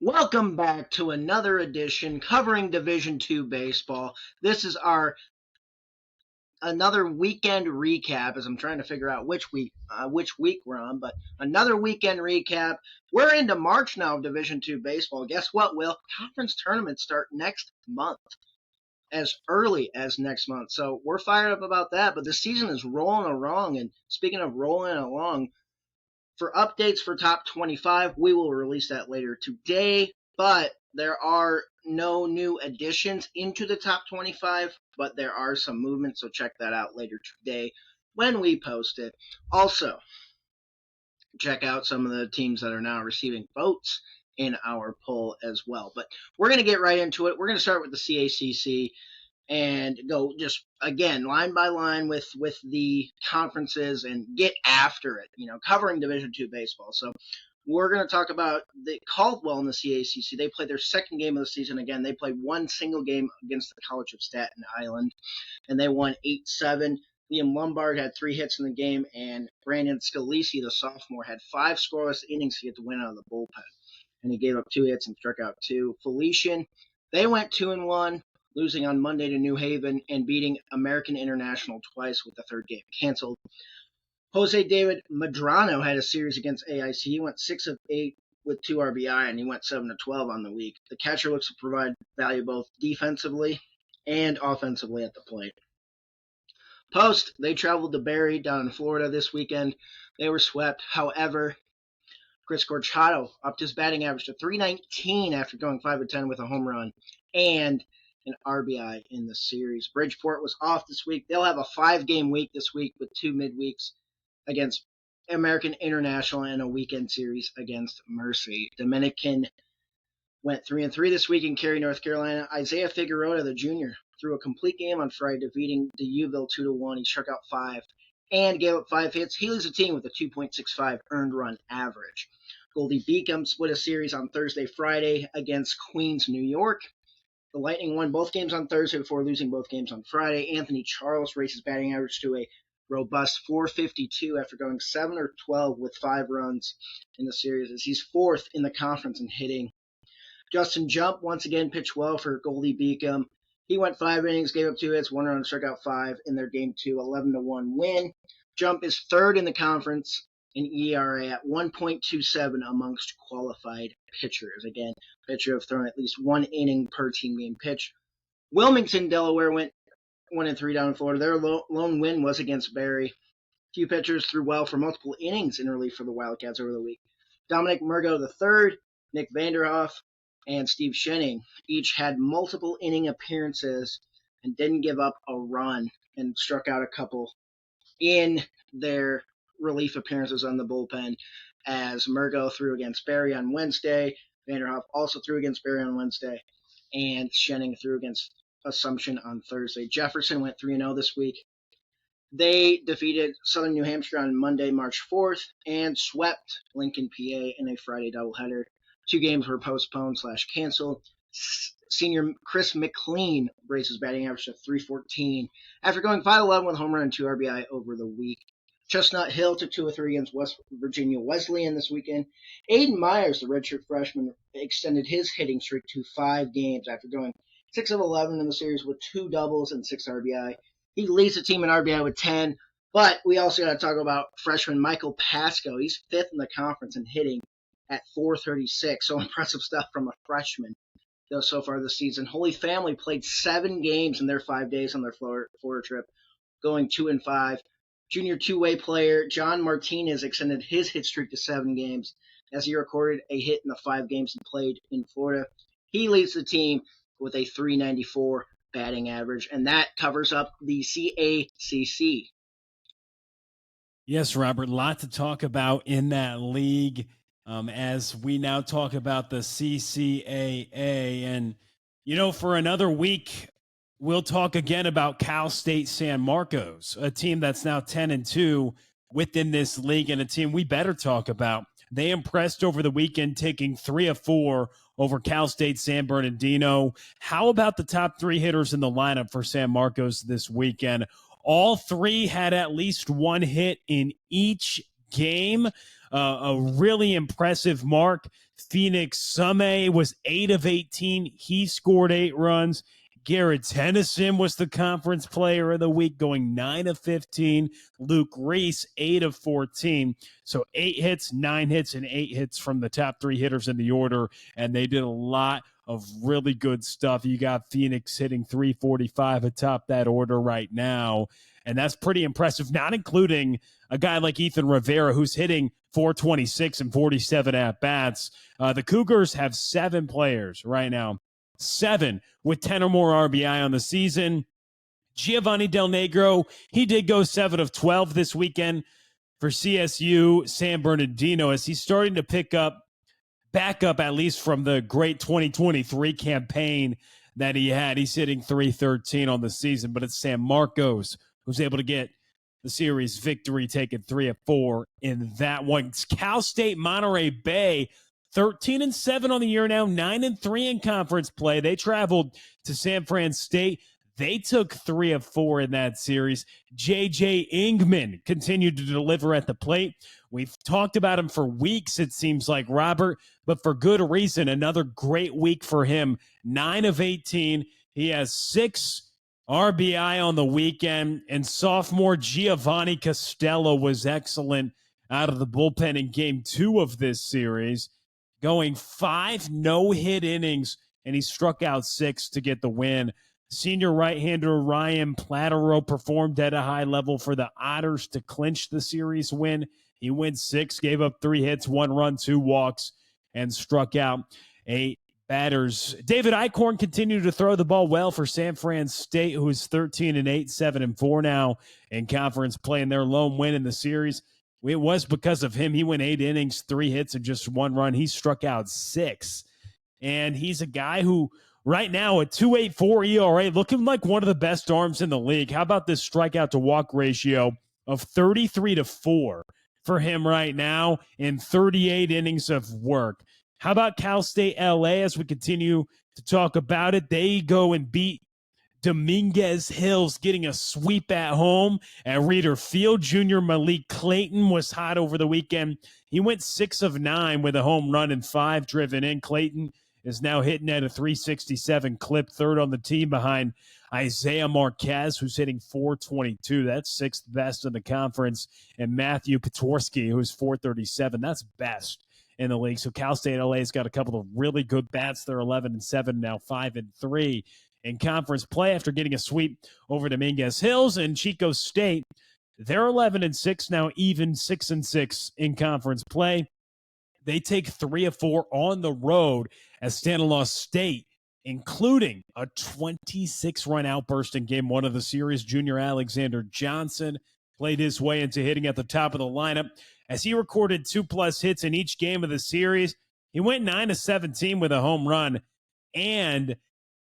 Welcome back to another edition covering Division II baseball. This is our another weekend recap as I'm trying to figure out which week we're on, but another weekend recap. We're into March now of Division II baseball. Guess what, Will? Conference tournaments start next month, as early as next month. So we're fired up about that, but the season is rolling along, and speaking of rolling along, for updates for top 25, we will release that later today, but there are no new additions into the top 25, but there are some movements, so check that out later today when we post it. Also, check out some of the teams that are now receiving votes in our poll as well. But we're going to get right into it. We're going to start with the CACC and go just again line by line with the conferences and get after it, covering Division II baseball. So we're going to talk about the Caldwell in the CACC. They played their second game of the season. Again, they played one single game against the College of Staten Island, and they won 8-7. Liam Lombard had 3 hits in the game, and Brandon Scalisi, the sophomore, had 5 scoreless innings to get the win out of the bullpen, and he gave up 2 hits and struck out 2. Felician, they went 2-1, losing on Monday to New Haven and beating American International twice with the third game canceled. Jose David Medrano had a series against AIC. He went 6 of 8 with 2 RBI, and he went 7 of 12 on the week. The catcher looks to provide value both defensively and offensively at the plate. Post, they traveled to Barry down in Florida this weekend. They were swept. However, Chris Corchado upped his batting average to .319 after going 5 of 10 with a home run and an RBI in the series. Bridgeport was off this week. They'll have a 5-game week this week with 2 midweeks against American International and a weekend series against Mercy. Dominican went 3-3 this week in Cary, North Carolina. Isaiah Figueroa, the junior, threw a complete game on Friday, defeating the Uville 2-1. He struck out 5 and gave up 5 hits. He leads the team with a 2.65 earned run average. Goldie Beacom split a series on Thursday, Friday against Queens, New York. The Lightning won both games on Thursday before losing both games on Friday. Anthony Charles raised his batting average to a robust .452 after going 7 of 12 with 5 runs in the series, as he's 4th in the conference in hitting. Justin Jump once again pitched well for Goldie Beacom. He went 5 innings, gave up 2 hits, 1 run, struck out 5 in their Game 2 11-1 win. Jump is 3rd in the conference in ERA at 1.27 amongst qualified pitchers. Again, pitcher have thrown at least 1 inning per team game pitch. Wilmington, Delaware went 1-3 down in Florida. Their lone win was against Barry. Few pitchers threw well for multiple innings in relief for the Wildcats over the week. Dominic Murgo III, Nick Vanderhoff, and Steve Schenning each had multiple inning appearances and didn't give up a run and struck out a couple in their relief appearances on the bullpen, as Murgo threw against Barry on Wednesday. Vanderhoff also threw against Barry on Wednesday, and Schenning threw against Assumption on Thursday. Jefferson went 3-0 this week. They defeated Southern New Hampshire on Monday, March 4th, and swept Lincoln, PA in a Friday doubleheader. 2 games were postponed/canceled. Senior Chris McLean raised his batting average to .314 after going 5-11 with a home run and 2 RBI over the week. Chestnut Hill took 2 of 3 against West Virginia Wesleyan this weekend. Aiden Myers, the redshirt freshman, extended his hitting streak to 5 games after going 6 of 11 in the series with 2 doubles and 6 RBI. He leads the team in RBI with 10, but we also got to talk about freshman Michael Pasco. He's 5th in the conference in hitting at .436, so impressive stuff from a freshman though so far this season. Holy Family played 7 games in their 5 days on their Florida trip, going 2-5. Junior 2-way player John Martinez extended his hit streak to 7 games as he recorded a hit in the 5 games he played in Florida. He leads the team with a .394 batting average, and that covers up the CACC. Yes, Robert, a lot to talk about in that league as we now talk about the CCAA. And, for another week, we'll talk again about Cal State San Marcos, a team that's now 10-2 within this league, and a team we better talk about. They impressed over the weekend, taking 3 of 4 over Cal State San Bernardino. How about the top 3 hitters in the lineup for San Marcos this weekend? All 3 had at least 1 hit in each game. a really impressive mark. Phoenix Summe was 8 of 18. He scored 8 runs. Garrett Tennyson was the conference player of the week, going 9 of 15. Luke Reese, 8 of 14. So 8 hits, 9 hits, and 8 hits from the top 3 hitters in the order. And they did a lot of really good stuff. You got Phoenix hitting 345 atop that order right now. And that's pretty impressive, not including a guy like Ethan Rivera, who's hitting 426 and 47 at-bats. The Cougars have 7 players right now, 7 with 10 or more RBI on the season. Giovanni Del Negro, he did go 7 of 12 this weekend for CSU San Bernardino as he's starting to pick up, back up at least from the great 2023 campaign that he had. He's hitting 313 on the season, but it's San Marcos who's able to get the series victory, taking 3 of 4 in that one. It's Cal State Monterey Bay, 13-7 on the year now, 9-3 in conference play. They traveled to San Fran State. They took 3 of 4 in that series. J.J. Ingman continued to deliver at the plate. We've talked about him for weeks, it seems like, Robert, but for good reason. Another great week for him. 9 of 18. He has 6 RBI on the weekend, and sophomore Giovanni Costello was excellent out of the bullpen in game 2 of this series, going 5 no-hit innings, and he struck out 6 to get the win. Senior right-hander Ryan Platero performed at a high level for the Otters to clinch the series win. He went 6, gave up 3 hits, 1 run, 2 walks, and struck out 8 batters. David Eichhorn continued to throw the ball well for San Fran State, who is 13-8, 7-4 now in conference play, and their lone win in the series. It was because of him. He went 8 innings, 3 hits, and just 1 run. He struck out 6. And he's a guy who, right now, a 2.84 ERA, looking like one of the best arms in the league. How about this strikeout to walk ratio of 33-4 for him right now in 38 innings of work? How about Cal State LA as we continue to talk about it? They go and beat Dominguez Hills, getting a sweep at home at Reeder Field. Junior Malik Clayton was hot over the weekend. He went 6 of 9 with a home run and 5 driven in. Clayton is now hitting at a 367 clip, third on the team behind Isaiah Marquez, who's hitting 422. That's 6th best in the conference. And Matthew Petorsky, who's 437. That's best in the league. So Cal State LA's got a couple of really good bats. They're 11-7, now 5-3 in conference play after getting a sweep over Dominguez Hills. And Chico State, they're 11-6, now even 6-6 in conference play. They take 3 of 4 on the road as Stanislaus State, including a 26-run outburst in game 1 of the series. Junior Alexander Johnson played his way into hitting at the top of the lineup as he recorded 2+ hits in each game of the series. He went 9 of 17 with a home run and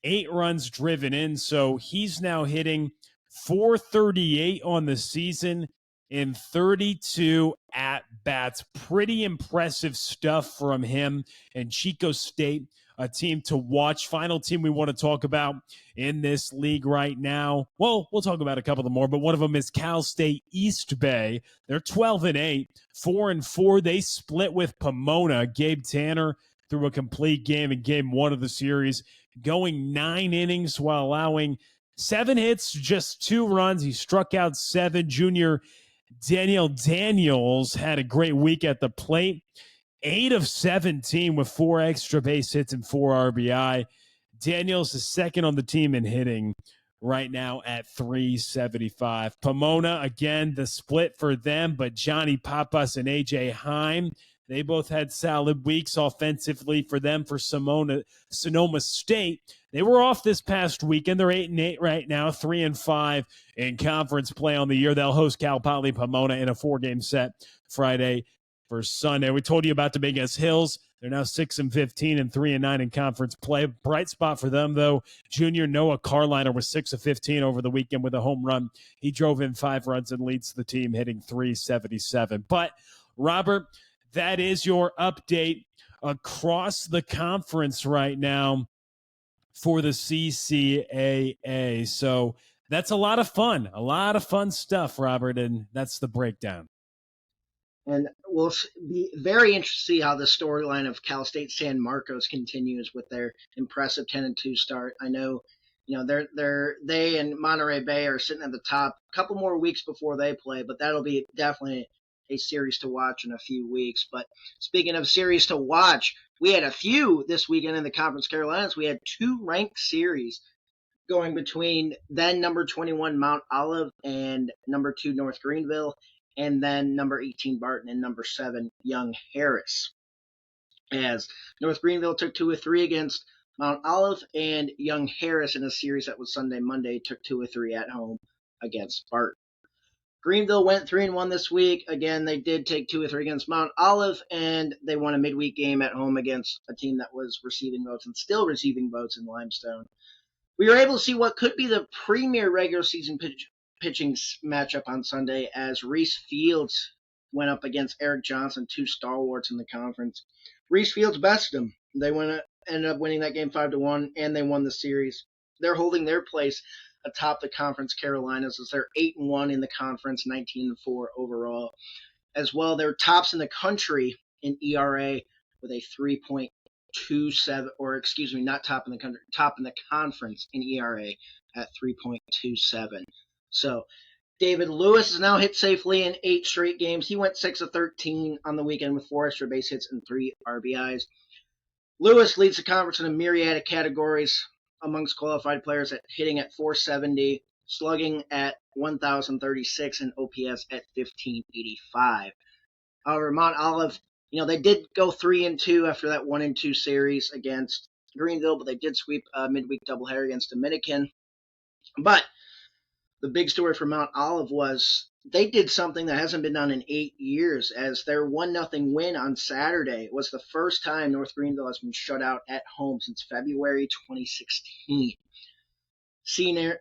8 runs driven in. So he's now hitting 438 on the season in 32 at-bats. Pretty impressive stuff from him. And Chico State, a team to watch. Final team we want to talk about in this league right now. Well, we'll talk about a couple of more, but one of them is Cal State East Bay. They're 12-8, 4-4. They split with Pomona. Gabe Tanner threw a complete game in game 1 of the series, going 9 innings while allowing 7 hits, just 2 runs. He struck out 7. Junior Daniel Daniels had a great week at the plate. 8 of 17 with 4 extra base hits and 4 RBI. Daniels is second on the team in hitting right now at 375. Pomona, again, the split for them, but Johnny Papas and A.J. Heim, they both had solid weeks offensively for them. For Sonoma State, they were off this past weekend. They're 8-8 right now, 3-5 in conference play on the year. They'll host Cal Poly Pomona in a 4-game set Friday for Sunday. We told you about Dominguez Hills. They're now 6-15 and 3-9 in conference play. Bright spot for them, though. Junior Noah Carliner was 6 of 15 over the weekend with a home run. He drove in 5 runs and leads the team, hitting 377. But, Robert, that is your update across the conference right now for the CCAA. So that's a lot of fun stuff, Robert, and that's the breakdown. And we'll be very interested to see how the storyline of Cal State San Marcos continues with their impressive 10-2 start. I know, they and Monterey Bay are sitting at the top. A couple more weeks before they play, but that'll be definitely a series to watch in a few weeks. But speaking of series to watch, we had a few this weekend in the Conference Carolinas. We had two ranked series going between then number 21 Mount Olive and number 2 North Greenville, and then number 18 Barton and number 7 Young Harris. As North Greenville took 2 of 3 against Mount Olive, and Young Harris in a series that was Sunday-Monday took 2 of 3 at home against Barton. Greenville went 3-1 this week. Again, they did take 2 of 3 against Mount Olive, and they won a midweek game at home against a team that was receiving votes and still receiving votes in Limestone. We were able to see what could be the premier regular season pitching matchup on Sunday as Reese Fields went up against Eric Johnson, two stalwarts in the conference. Reese Fields bested them. They ended up winning that game 5-1, and they won the series. They're holding their place atop the Conference Carolinas as they're 8-1 in the conference, 19-4 overall. As well, they're tops in the country in ERA with a 3.27, or excuse me, not top in the country, top in the conference in ERA at 3.27. So David Lewis is now hit safely in 8 straight games. He went 6 of 13 on the weekend with 4 extra base hits and 3 RBIs. Lewis leads the conference in a myriad of categories amongst qualified players at hitting at 470, slugging at 1,036, and OPS at 1,585. However, Mount Olive, they did go 3-2 after that 1-2 series against Greenville, but they did sweep a midweek doubleheader against Dominican. But the big story for Mount Olive was they did something that hasn't been done in 8 years, as their 1-0 win on Saturday was the first time North Greenville has been shut out at home since February 2016. Senior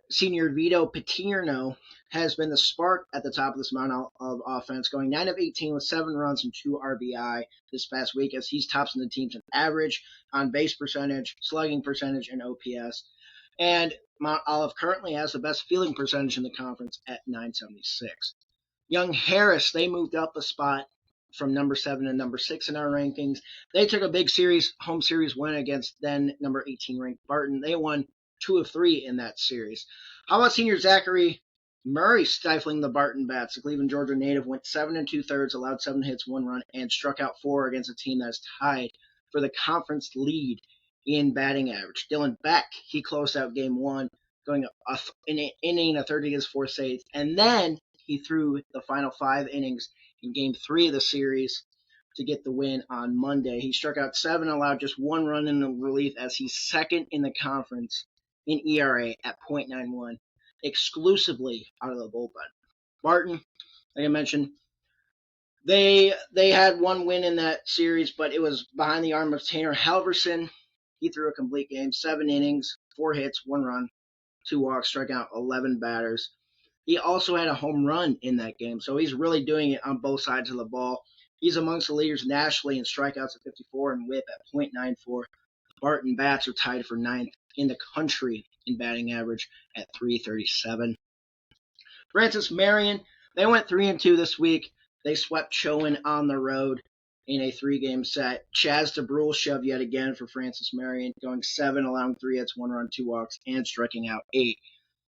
Vito Paterno has been the spark at the top of this Mount Olive offense, going 9 of 18 with 7 runs and 2 RBI this past week, as he's tops in the teams in average, on base percentage, slugging percentage, and OPS. And Mount Olive currently has the best fielding percentage in the conference at 976. Young Harris, they moved up a spot from number 7 to number 6 in our rankings. They took a big home series win against then number 18 ranked Barton. They won 2 of 3 in that series. How about senior Zachary Murray stifling the Barton bats? The Cleveland, Georgia native went 7 2/3, allowed 7 hits, 1 run, and struck out 4 against a team that is tied for the conference lead in batting average. Dylan Beck, he closed out game 1, going an inning, a third against 4 saves, and then he threw the final 5 innings in game 3 of the series to get the win on Monday. He struck out 7, allowed just 1 run in the relief, as he's second in the conference in ERA at .91, exclusively out of the bullpen. Barton, like I mentioned, they had 1 win in that series, but it was behind the arm of Tanner Halverson. He threw a complete game, 7 innings, 4 hits, 1 run, 2 walks, struck out 11 batters. He also had a home run in that game, so he's really doing it on both sides of the ball. He's amongst the leaders nationally in strikeouts at 54 and whip at .94. Barton bats are tied for 9th in the country in batting average at .337. Francis Marion, they went 3-2 this week. They swept Chowan on the road in a 3-game set. Chaz DeBrule shoved yet again for Francis Marion, going 7, allowing 3 hits, 1 run, 2 walks, and striking out 8.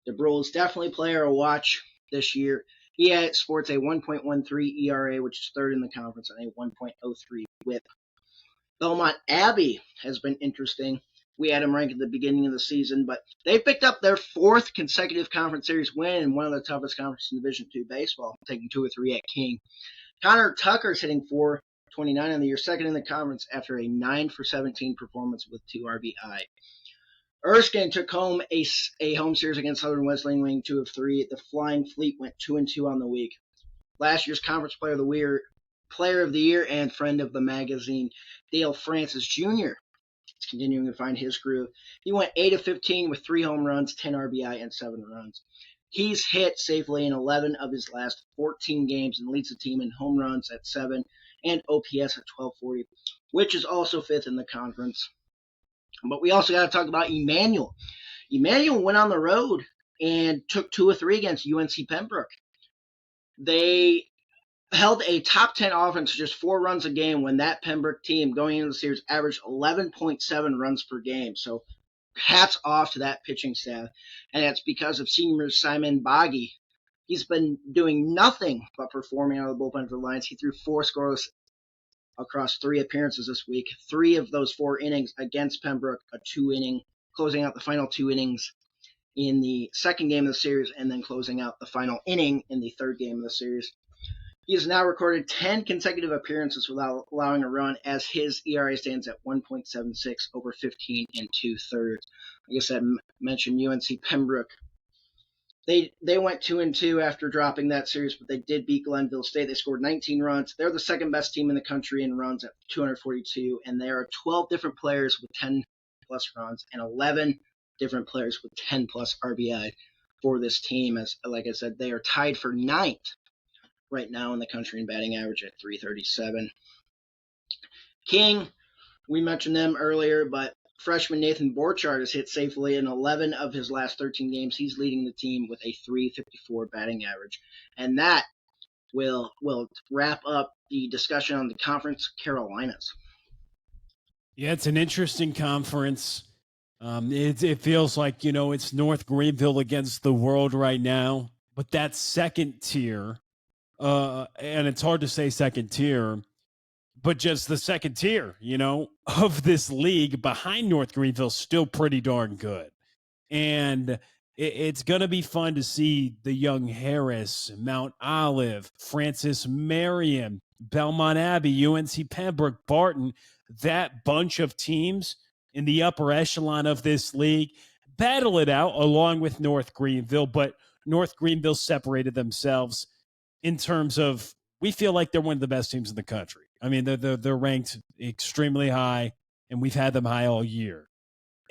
DeBrule is definitely a player to watch this year. He sports a 1.13 ERA, which is 3rd in the conference, and a 1.03 whip. Belmont Abbey has been interesting. We had them ranked at the beginning of the season, but they picked up their 4th consecutive conference series win in one of the toughest conferences in Division II baseball, taking 2 of 3 at King. Connor Tucker's hitting .429 on the year, 2nd in the conference after a 9 for 17 performance with 2 RBI. Erskine took home a home series against Southern Wesleyan, winning 2 of 3. The Flying Fleet went 2-2 on the week. Last year's Conference Player of the Year and friend of the magazine, Dale Francis Jr. is continuing to find his groove. He went 8 of 15 with 3 home runs, 10 RBI, and 7 runs. He's hit safely in 11 of his last 14 games and leads the team in home runs at 7 and OPS at 1240, which is also 5th in the conference. But we also got to talk about Emmanuel. Emmanuel went on the road and took 2 of 3 against UNC Pembroke. They held a top 10 offense to just 4 runs a game when that Pembroke team going into the series averaged 11.7 runs per game. So hats off to that pitching staff. And that's because of senior Simon Boggy. He's been doing nothing but performing out of the bullpen for the Lions. He threw 4 scoreless across 3 appearances this week. 3 of those 4 innings against Pembroke, a 2-inning, closing out the final 2 innings in the second game of the series, and then closing out the final inning in the third game of the series. He has now recorded 10 consecutive appearances without allowing a run, as his ERA stands at 1.76 over 15 2/3. I guess I mentioned UNC Pembroke. They went 2-2 after dropping that series, but they did beat Glenville State. They scored 19 runs. They're the second best team in the country in runs at 242, and there are 12 different players with 10-plus runs and 11 different players with 10-plus RBI for this team. As like I said, they are tied for 9th right now in the country in batting average at 337. King, we mentioned them earlier, but freshman Nathan Borchardt has hit safely in 11 of his last 13 games. He's leading the team with a 354 batting average. And that will wrap up the discussion on the Conference Carolinas. Yeah, it's an interesting conference. It feels like, it's North Greenville against the world right now. But that second tier, and it's hard to say second tier, but just the second tier, of this league behind North Greenville, still pretty darn good. And it's going to be fun to see the Young Harris, Mount Olive, Francis Marion, Belmont Abbey, UNC Pembroke, Barton, that bunch of teams in the upper echelon of this league battle it out along with North Greenville. But North Greenville separated themselves in terms of, we feel like they're one of the best teams in the country. I mean, they're ranked extremely high, and we've had them high all year.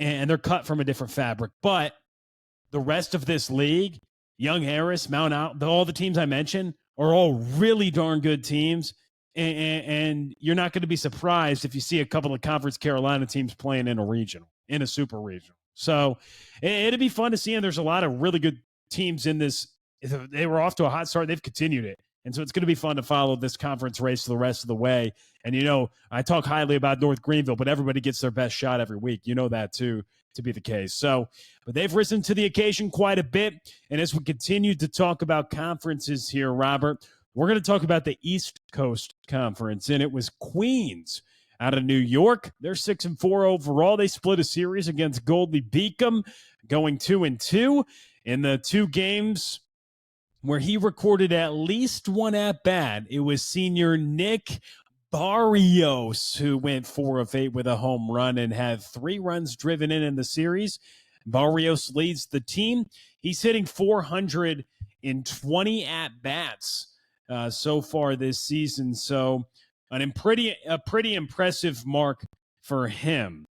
And they're cut from a different fabric. But the rest of this league, Young Harris, Mount Out, all the teams I mentioned are all really darn good teams. And you're not going to be surprised if you see a couple of Conference Carolina teams playing in a regional, in a super regional. So it'd be fun to see. And there's a lot of really good teams in this. They were off to a hot start. They've continued it. And so it's going to be fun to follow this conference race the rest of the way. And, I talk highly about North Greenville, but everybody gets their best shot every week. You know that, too, to be the case. So, but they've risen to the occasion quite a bit. And as we continue to talk about conferences here, Robert, we're going to talk about the East Coast Conference. And it was Queens out of New York. They're 6-4 overall. They split a series against Goldie Beacom, going 2-2 in the 2 games where he recorded at least one at-bat. It was senior Nick Barrios who went 4 of 8 with a home run and had 3 runs driven in the series. Barrios leads the team. He's hitting 420 at-bats so far this season. So a pretty impressive mark for him.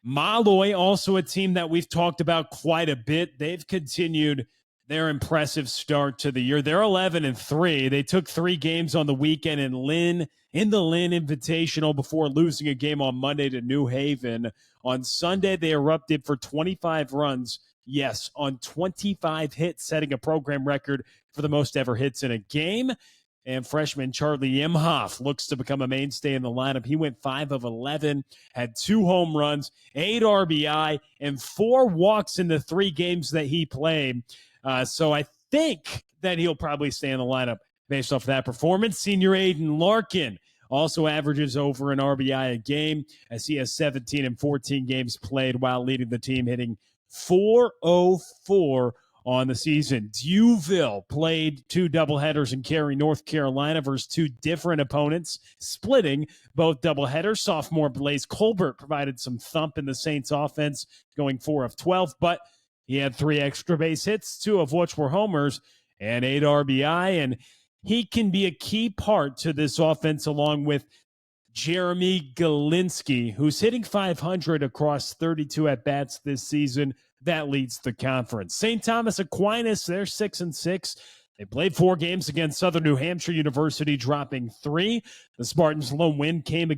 Molloy, also a team that we've talked about quite a bit. They've continued their impressive start to the year. They're 11-3. They took 3 games on the weekend in the Lynn Invitational before losing a game on Monday to New Haven. On Sunday, they erupted for 25 runs. Yes, on 25 hits, setting a program record for the most ever hits in a game. And freshman Charlie Imhoff looks to become a mainstay in the lineup. He went 5 of 11, had 2 home runs, 8 RBI, and 4 walks in the 3 games that he played. So I think that he'll probably stay in the lineup based off that performance. Senior Aiden Larkin also averages over an RBI a game, as he has 17 and 14 games played while leading the team, hitting .404 on the season. Dewville played 2 doubleheaders in Cary, North Carolina versus 2 different opponents, splitting both doubleheaders. Sophomore Blaze Colbert provided some thump in the Saints offense, going 4 of 12, but he had 3 extra base hits, 2 of which were homers, and 8 RBI, and he can be a key part to this offense along with Jeremy Galinsky, who's hitting .500 across 32 at-bats this season. That leads the conference. St. Thomas Aquinas, they're 6-6. They played 4 games against Southern New Hampshire University, dropping 3. The Spartans' lone win came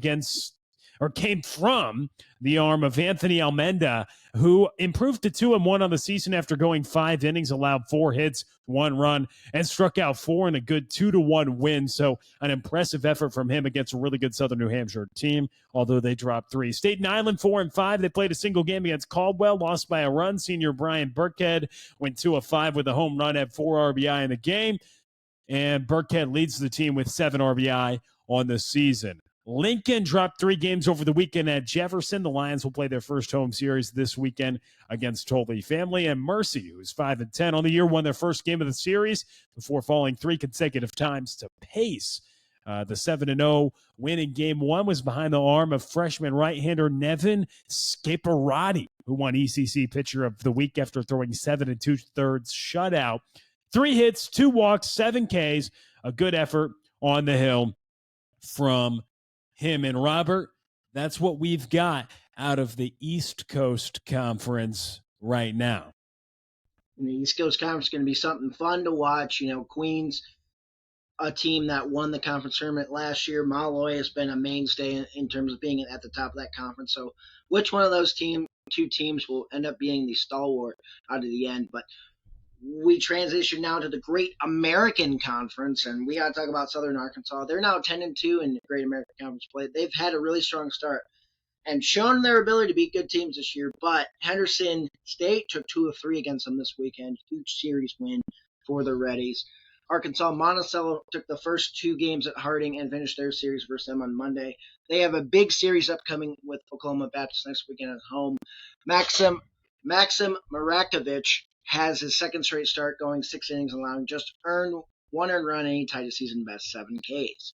came from the arm of Anthony Almenda, who improved to 2-1 on the season after going 5 innings, allowed 4 hits, 1 run, and struck out 4 in a good 2-1 win. So an impressive effort from him against a really good Southern New Hampshire team, although they dropped 3. Staten Island 4-5. They played a single game against Caldwell, lost by a run. Senior Brian Burkhead went 2 of 5 with a home run, had 4 RBI in the game. And Burkhead leads the team with 7 RBI on the season. Lincoln dropped 3 games over the weekend at Jefferson. The Lions will play their first home series this weekend against Holy Family. And Mercy, who's 5-10 on the year, won their first game of the series before falling 3 consecutive times to Pace. The 7-0 win in Game 1 was behind the arm of freshman right-hander Nevin Scaparrotti, who won ECC Pitcher of the Week after throwing 7 2/3 shutout. 3 hits, 2 walks, 7 Ks. A good effort on the hill from him. And Robert, that's what we've got out of the East Coast Conference right now. And the East Coast Conference is going to be something fun to watch. Queens, a team that won the conference tournament last year. Molloy has been a mainstay in terms of being at the top of that conference. So which one of those two teams will end up being the stalwart out of the end? But we transition now to the Great American Conference, and we got to talk about Southern Arkansas. They're now 10-2 in Great American Conference play. They've had a really strong start and shown their ability to beat good teams this year, but Henderson State took 2 of 3 against them this weekend. Huge series win for the Reddies. Arkansas Monticello took the first 2 games at Harding and finished their series versus them on Monday. They have a big series upcoming with Oklahoma Baptist next weekend at home. Maxim Marakovich has his second straight start, going 6 innings, allowing just 1 earned run, and he tied his season best 7 Ks.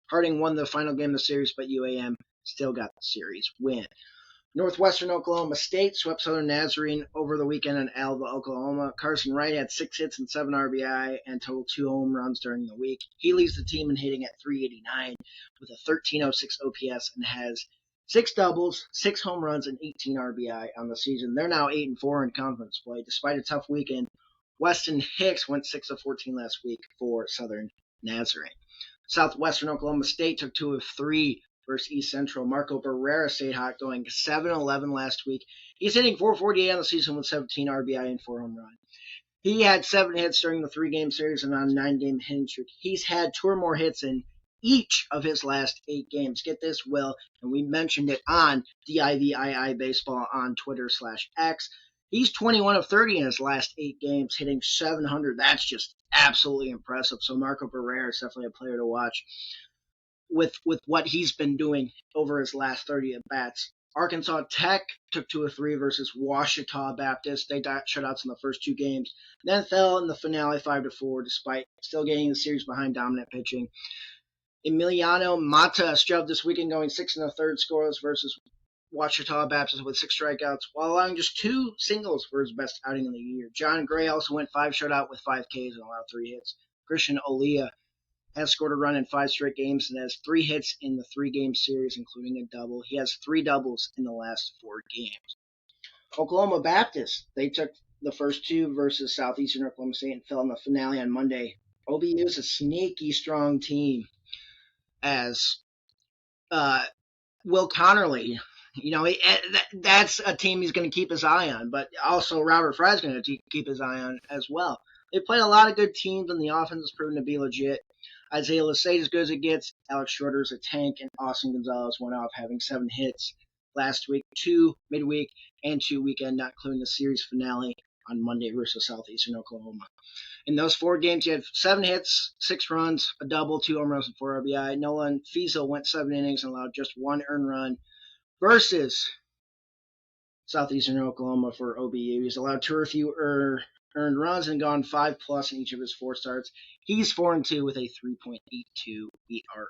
Harding won the final game of the series, but UAM still got the series win. Northwestern Oklahoma State swept Southern Nazarene over the weekend in Alva, Oklahoma. Carson Wright had 6 hits and 7 RBI and totaled 2 home runs during the week. He leads the team in hitting at .389 with a 1306 OPS and has 6 doubles, 6 home runs, and 18 RBI on the season. They're now 8-4 in conference play. Despite a tough weekend, Weston Hicks went 6 of 14 last week for Southern Nazarene. Southwestern Oklahoma State took 2 of 3 versus East Central. Marco Barrera stayed hot, going 7-11 last week. He's hitting .448 on the season with 17 RBI and 4 home runs. He had 7 hits during the 3-game series and on a 9-game hitting streak. He's had 2 or more hits in each of his last 8 games. Get this, Will, and we mentioned it on DIVII Baseball on Twitter/X. He's 21 of 30 in his last 8 games, hitting .700. That's just absolutely impressive. So Marco Barrera is definitely a player to watch with what he's been doing over his last 30 at-bats. Arkansas Tech took 2 of 3 versus Ouachita Baptist. They got shutouts in the first 2 games, then fell in the finale 5-4, despite still getting the series behind dominant pitching. Emiliano Mata struggled this weekend, going 6 1/3 scoreless versus Ouachita Baptist with 6 strikeouts, while allowing just 2 singles for his best outing of the year. John Gray also went 5 shutout with 5 Ks and allowed 3 hits. Christian Olia has scored a run in 5 straight games and has 3 hits in the 3-game series, including a double. He has 3 doubles in the last 4 games. Oklahoma Baptist, they took the first 2 versus Southeastern Oklahoma State and fell in the finale on Monday. OBU is a sneaky strong team, as Will Connerly, that's a team he's going to keep his eye on, but also Robert Fry's going to keep his eye on as well. They played a lot of good teams, and the offense has proven to be legit. Isaiah Lasade as good as it gets. Alex Schroeder's a tank, and Austin Gonzalez went off having 7 hits last week, 2 midweek and 2 weekend, not including the series finale on Monday versus Southeastern Oklahoma. In those 4 games, you had 7 hits, 6 runs, a double, 2 home runs, and 4 RBI. Nolan Fiesel went 7 innings and allowed just 1 earned run versus Southeastern Oklahoma for OBU. He's allowed 2 or fewer earned runs and gone 5+ in each of his 4 starts. He's 4-2 with a 3.82 ERA,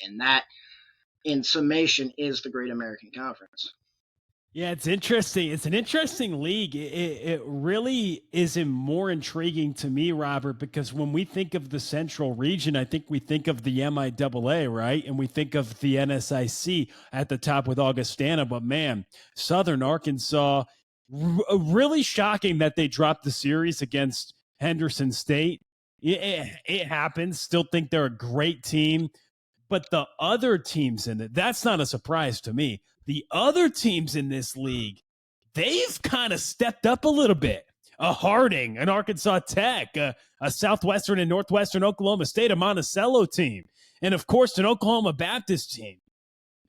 and that, in summation, is the Great American Conference. Yeah, it's interesting. It's an interesting league. It really is more intriguing to me, Robert, because when we think of the Central region, I think we think of the MIAA, right? And we think of the NSIC at the top with Augustana. But man, Southern Arkansas, really shocking that they dropped the series against Henderson State. It happens. Still think they're a great team. But the other teams in it, that's not a surprise to me. The other teams in this league, they've kind of stepped up a little bit. A Harding, an Arkansas Tech, a Southwestern and Northwestern Oklahoma State, a Monticello team, and of course an Oklahoma Baptist team.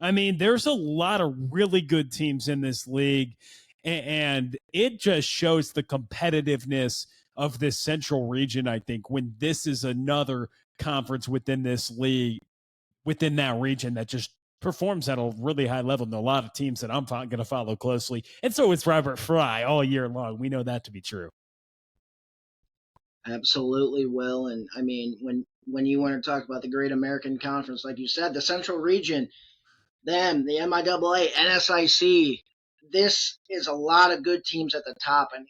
I mean, there's a lot of really good teams in this league, and it just shows the competitiveness of this central region, I think, when this is another conference within this league, within that region, that just performs at a really high level. And a lot of teams that I'm going to follow closely. And so it's Robert Fry all year long. We know that to be true. Absolutely will. And I mean, when you want to talk about the Great American Conference, like you said, the Central Region, them, the MIAA, NSIC, this is a lot of good teams at the top. And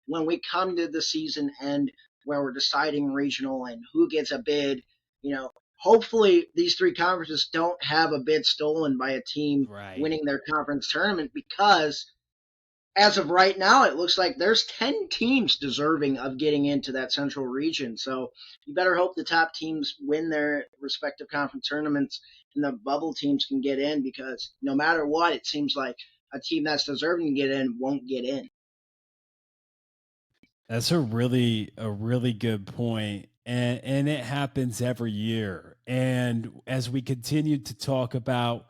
when we come to the season end where we're deciding regional and who gets a bid, hopefully these three conferences don't have a bid stolen by a team winning their conference tournament, because as of right now, it looks like there's 10 teams deserving of getting into that central region. So you better hope the top teams win their respective conference tournaments and the bubble teams can get in, because no matter what, it seems like a team that's deserving to get in won't get in. That's a really good point. And it happens every year. And as we continue to talk about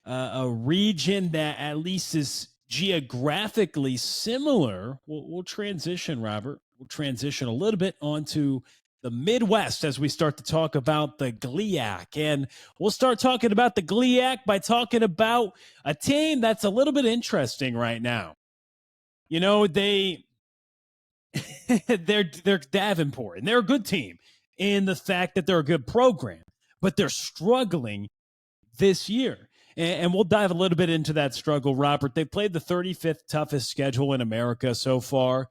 a region that at least is geographically similar, we'll transition, Robert. We'll transition a little bit onto the Midwest as we start to talk about the GLIAC. And we'll start talking about the GLIAC by talking about a team that's a little bit interesting right now. They're Davenport, and they're a good team in the fact that they're a good program, but they're struggling this year. And we'll dive a little bit into that struggle, Robert. They played the 35th toughest schedule in America so far.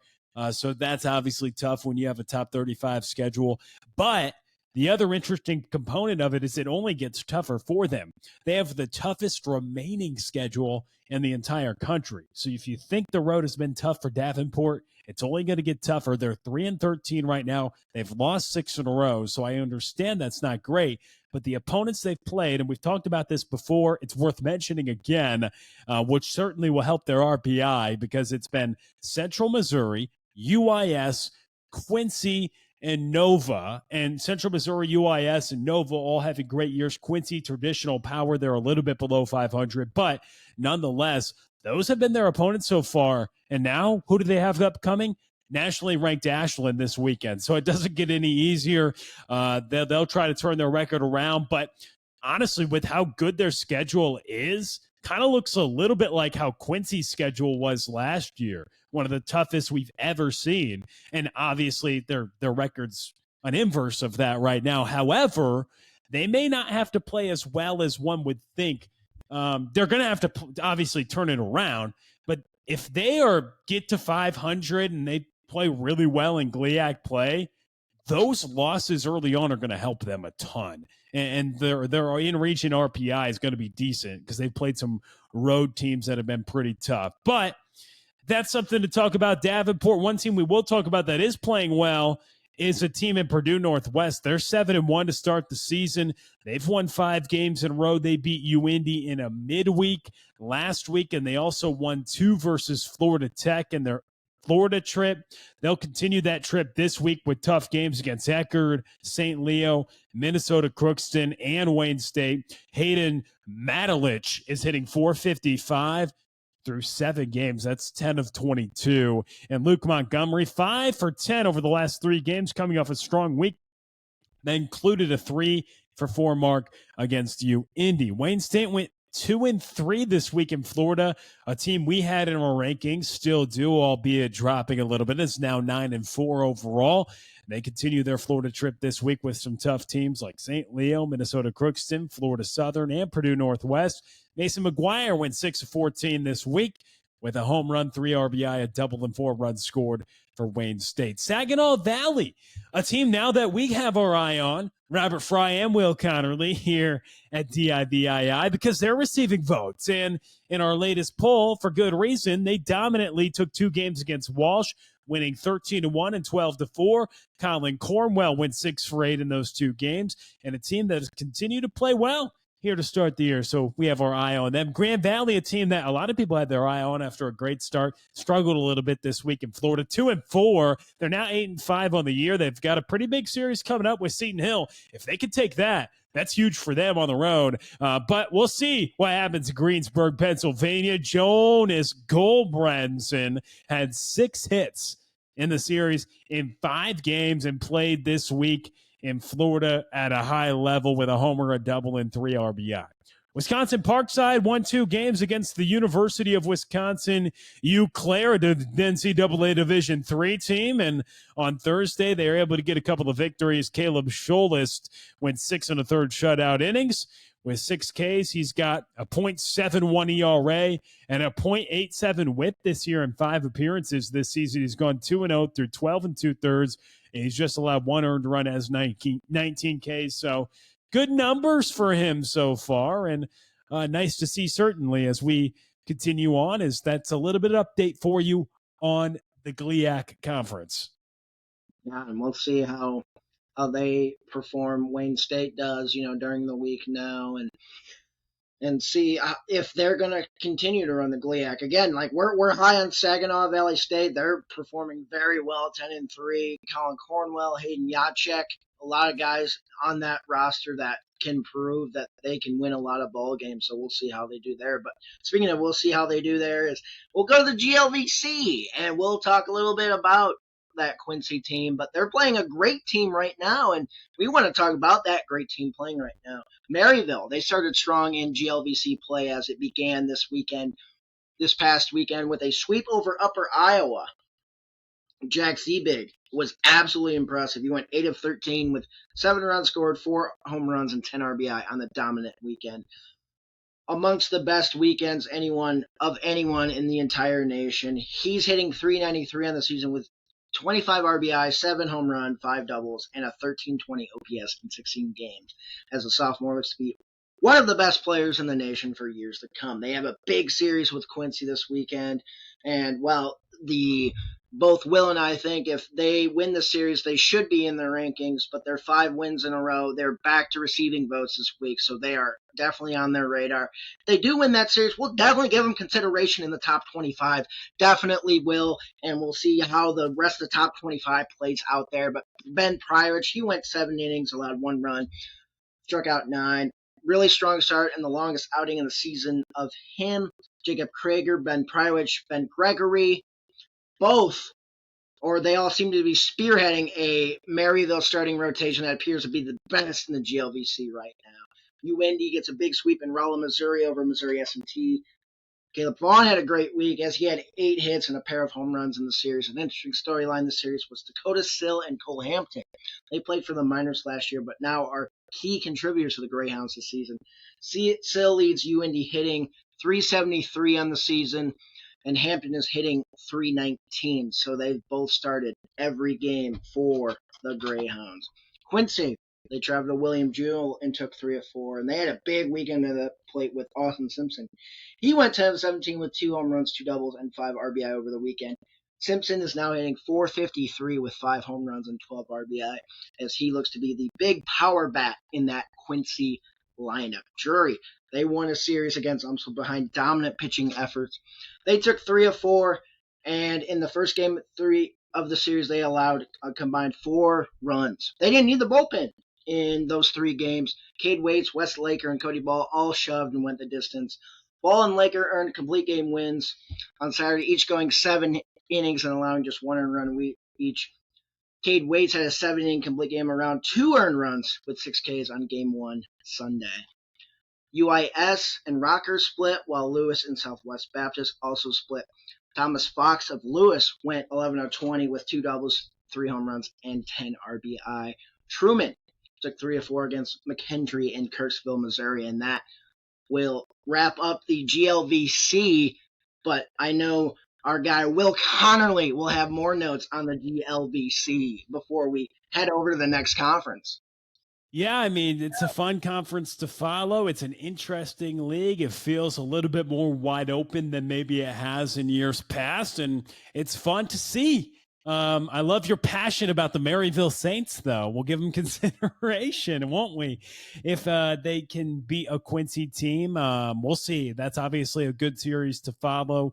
So that's obviously tough when you have a top 35 schedule. But the other interesting component of it is it only gets tougher for them. They have the toughest remaining schedule in the entire country. So if you think the road has been tough for Davenport, it's only going to get tougher. They're 3-13 right now. They've lost 6 in a row. So I understand that's not great. But the opponents they've played, and we've talked about this before, it's worth mentioning again, which certainly will help their RPI, because it's been Central Missouri, UIS, Quincy, and Nova. And Central Missouri, UIS, and Nova all having great years. Quincy, traditional power, they're a little bit below 500. But nonetheless, those have been their opponents so far. And now, who do they have upcoming? Nationally ranked Ashland this weekend. So it doesn't get any easier. They'll try to turn their record around. But honestly, with how good their schedule is, kind of looks a little bit like how Quincy's schedule was last year, one of the toughest we've ever seen. And obviously, their record's an inverse of that right now. However, they may not have to play as well as one would think. They're going to have to obviously turn it around. But if they get to 500 and they play really well in GLIAC play, those losses early on are going to help them a ton. And their in-region RPI is going to be decent because they've played some road teams that have been pretty tough. But that's something to talk about. Davenport, one team we will talk about that is playing well, is a team in Purdue Northwest. They're 7-1 to start the season. They've won 5 games in a row. They beat UIndy in a midweek last week, and they also won 2 versus Florida Tech in their Florida trip. They'll continue that trip this week with tough games against Eckerd, St. Leo, Minnesota Crookston, and Wayne State. Hayden Matalich is hitting .455 through 7 games. That's 10 of 22. And Luke Montgomery, 5 for 10 over the last 3 games, coming off a strong week. That included a 3 for 4 mark against UIndy. Wayne State went 2-3 this week in Florida, a team we had in our rankings, still do, albeit dropping a little bit. It's now 9-4 overall. They continue their Florida trip this week with some tough teams like St. Leo, Minnesota Crookston, Florida Southern, and Purdue Northwest. Mason McGuire went 6-14 this week with a home run, 3 RBI, a double, and 4 runs scored for Wayne State. Saginaw Valley, a team now that we have our eye on, Robert Fry and Will Connerly here at DIVII, because they're receiving votes. And in our latest poll, for good reason, they dominantly took 2 games against Walsh, winning 13-1 and 12-4. Colin Cornwell went 6 for 8 in those 2 games, and a team that has continued to play well here to start the year. So we have our eye on them. Grand Valley, a team that a lot of people had their eye on after a great start, struggled a little bit this week in Florida. 2-4. They're now 8-5 on the year. They've got a pretty big series coming up with Seton Hill. If they could take that, that's huge for them on the road. But we'll see what happens in Greensburg, Pennsylvania. Jonas Goldbranson had 6 hits in the series in 5 games and played this week in Florida at a high level with a homer, a double, and 3 RBI. Wisconsin Parkside won 2 games against the University of Wisconsin Eau Claire, the NCAA Division III team. And on Thursday, they were able to get a couple of victories. Caleb Scholist went 6 1/3 shutout innings. With 6 Ks, he's got a .71 ERA and a .87 WHIP this year in 5 appearances this season. He's gone 2-0 through 12 2/3. And he's just allowed 1 earned run as 19 Ks. So good numbers for him so far. And nice to see, certainly, as we continue on, is that's a little bit of update for you on the GLIAC Conference. Yeah, and we'll see how they perform. Wayne State does, during the week now, and see if they're going to continue to run the GLIAC. Again, like we're high on Saginaw Valley State. They're performing very well, 10-3. Colin Cornwell, Hayden Yachek, a lot of guys on that roster that can prove that they can win a lot of ball games. So we'll see how they do there. But speaking of we'll see how they do there, is we'll go to the GLVC and we'll talk a little bit about that Quincy team, but they're playing a great team right now, and we want to talk about that great team playing right now. Maryville, they started strong in GLVC play as it began this past weekend with a sweep over Upper Iowa. Jack Zeebig was absolutely impressive. He went 8 of 13 with 7 runs scored, 4 home runs, and 10 RBI on the dominant weekend. Amongst the best weekends anyone in the entire nation. He's hitting .393 on the season with 25 RBI, 7 home run, 5 doubles, and a 1320 OPS in 16 games. As a sophomore, looks to be one of the best players in the nation for years to come. They have a big series with Quincy this weekend, and both Will and I think if they win the series, they should be in the rankings, but they're 5 wins in a row. They're back to receiving votes this week, so they are definitely on their radar. If they do win that series, we'll definitely give them consideration in the top 25. Definitely will, and we'll see how the rest of the top 25 plays out there. But Ben Pryorich, he went 7 innings, allowed 1 run, struck out 9. Really strong start and the longest outing in the season of him. Jacob Krager, Ben Pryorich, Ben Gregory, they all seem to be spearheading a Maryville starting rotation that appears to be the best in the GLVC right now. UIndy gets a big sweep in Rolla, Missouri over Missouri S&T. Caleb Vaughn had a great week as he had 8 hits and a pair of home runs in the series. An interesting storyline this series was Dakota Sill and Cole Hampton. They played for the minors last year, but now are key contributors to the Greyhounds this season. Sill leads UIndy hitting .373 on the season, and Hampton is hitting .319, so they've both started every game for the Greyhounds. Quincy, they traveled to William Jewell and took 3 of 4, and they had a big weekend at the plate with Austin Simpson. He went 10 of 17 with 2 home runs, 2 doubles, and 5 RBI over the weekend. Simpson is now hitting .453 with 5 home runs and 12 RBI, as he looks to be the big power bat in that Quincy lineup. Drury, they won a series against UMSL behind dominant pitching efforts. They took 3 of 4, and in the first game 3 of the series, they allowed a combined 4 runs. They didn't need the bullpen in those 3 games. Cade Waits, Wes Laker, and Cody Ball all shoved and went the distance. Ball and Laker earned complete game wins on Saturday, each going 7 innings and allowing just 1 earned run each. Cade Waits had a 7-inning complete game around 2 earned runs with 6 Ks on Game 1 Sunday. UIS and Rockers split, while Lewis and Southwest Baptist also split. Thomas Fox of Lewis went 11 of 20 with 2 doubles, 3 home runs, and 10 RBI. Truman took 3 of 4 against McHenry in Kirksville, Missouri, and that will wrap up the GLVC, but I know our guy Will Connerly will have more notes on the GLVC before we head over to the next conference. Yeah, I mean, it's a fun conference to follow. It's an interesting league. It feels a little bit more wide open than maybe it has in years past, and it's fun to see I love your passion about the Maryville Saints, though. We'll give them consideration, won't we? If they can beat a Quincy team, we'll see. That's obviously a good series to follow.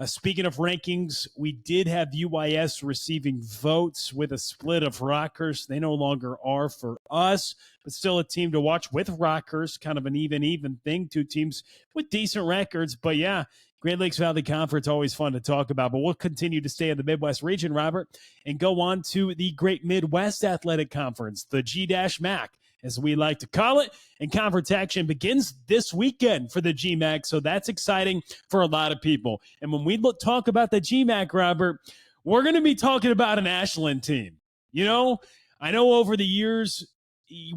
Speaking of rankings, we did have UIS receiving votes with a split of Rockers. They no longer are for us, but still a team to watch with Rockers. Kind of an even thing. Two teams with decent records, but yeah. Great Lakes Valley Conference, always fun to talk about, but we'll continue to stay in the Midwest region, Robert, and go on to the Great Midwest Athletic Conference, the G-MAC, as we like to call it. And conference action begins this weekend for the GMAC, so that's exciting for a lot of people. And when we talk about the GMAC, Robert, we're going to be talking about an Ashland team. You know, I know over the years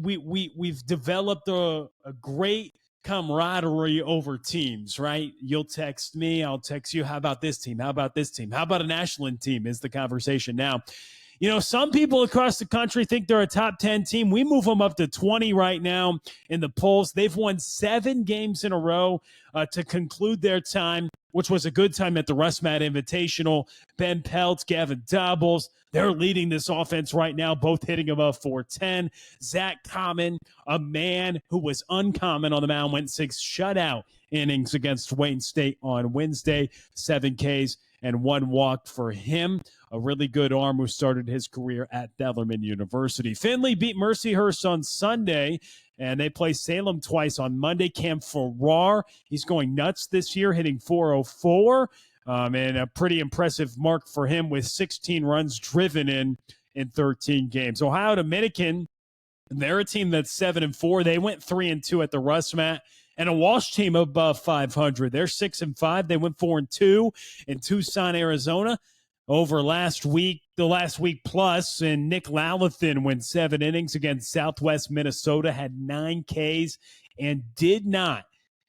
we've developed a great camaraderie over teams, right? You'll text me, I'll text you. How about this team? How about this team? How about an Ashland team is the conversation now. You know, some people across the country think they're a top 10 team. We move them up to 20 right now in the polls. They've won 7 games in a row to conclude their time, which was a good time at the Rustmat Invitational. Ben Peltz, Gavin Doubles, they're leading this offense right now, both hitting above 410. Zach Common, a man who was uncommon on the mound, went 6 shutout innings against Wayne State on Wednesday, 7 Ks and 1 walk for him. A really good arm who started his career at Bellarmine University. Findlay beat Mercyhurst on Sunday, and they play Salem twice on Monday. Cam Farrar, he's going nuts this year, hitting 404, and a pretty impressive mark for him with 16 runs driven in 13 games. Ohio Dominican, they're a team that's 7-4. They went 3-2 at the Rustmat. And a Walsh team above 500. They're 6-5. They went 4-2 in Tucson, Arizona over the last week plus. And Nick Lalithan went 7 innings against Southwest Minnesota, had 9 Ks, and did not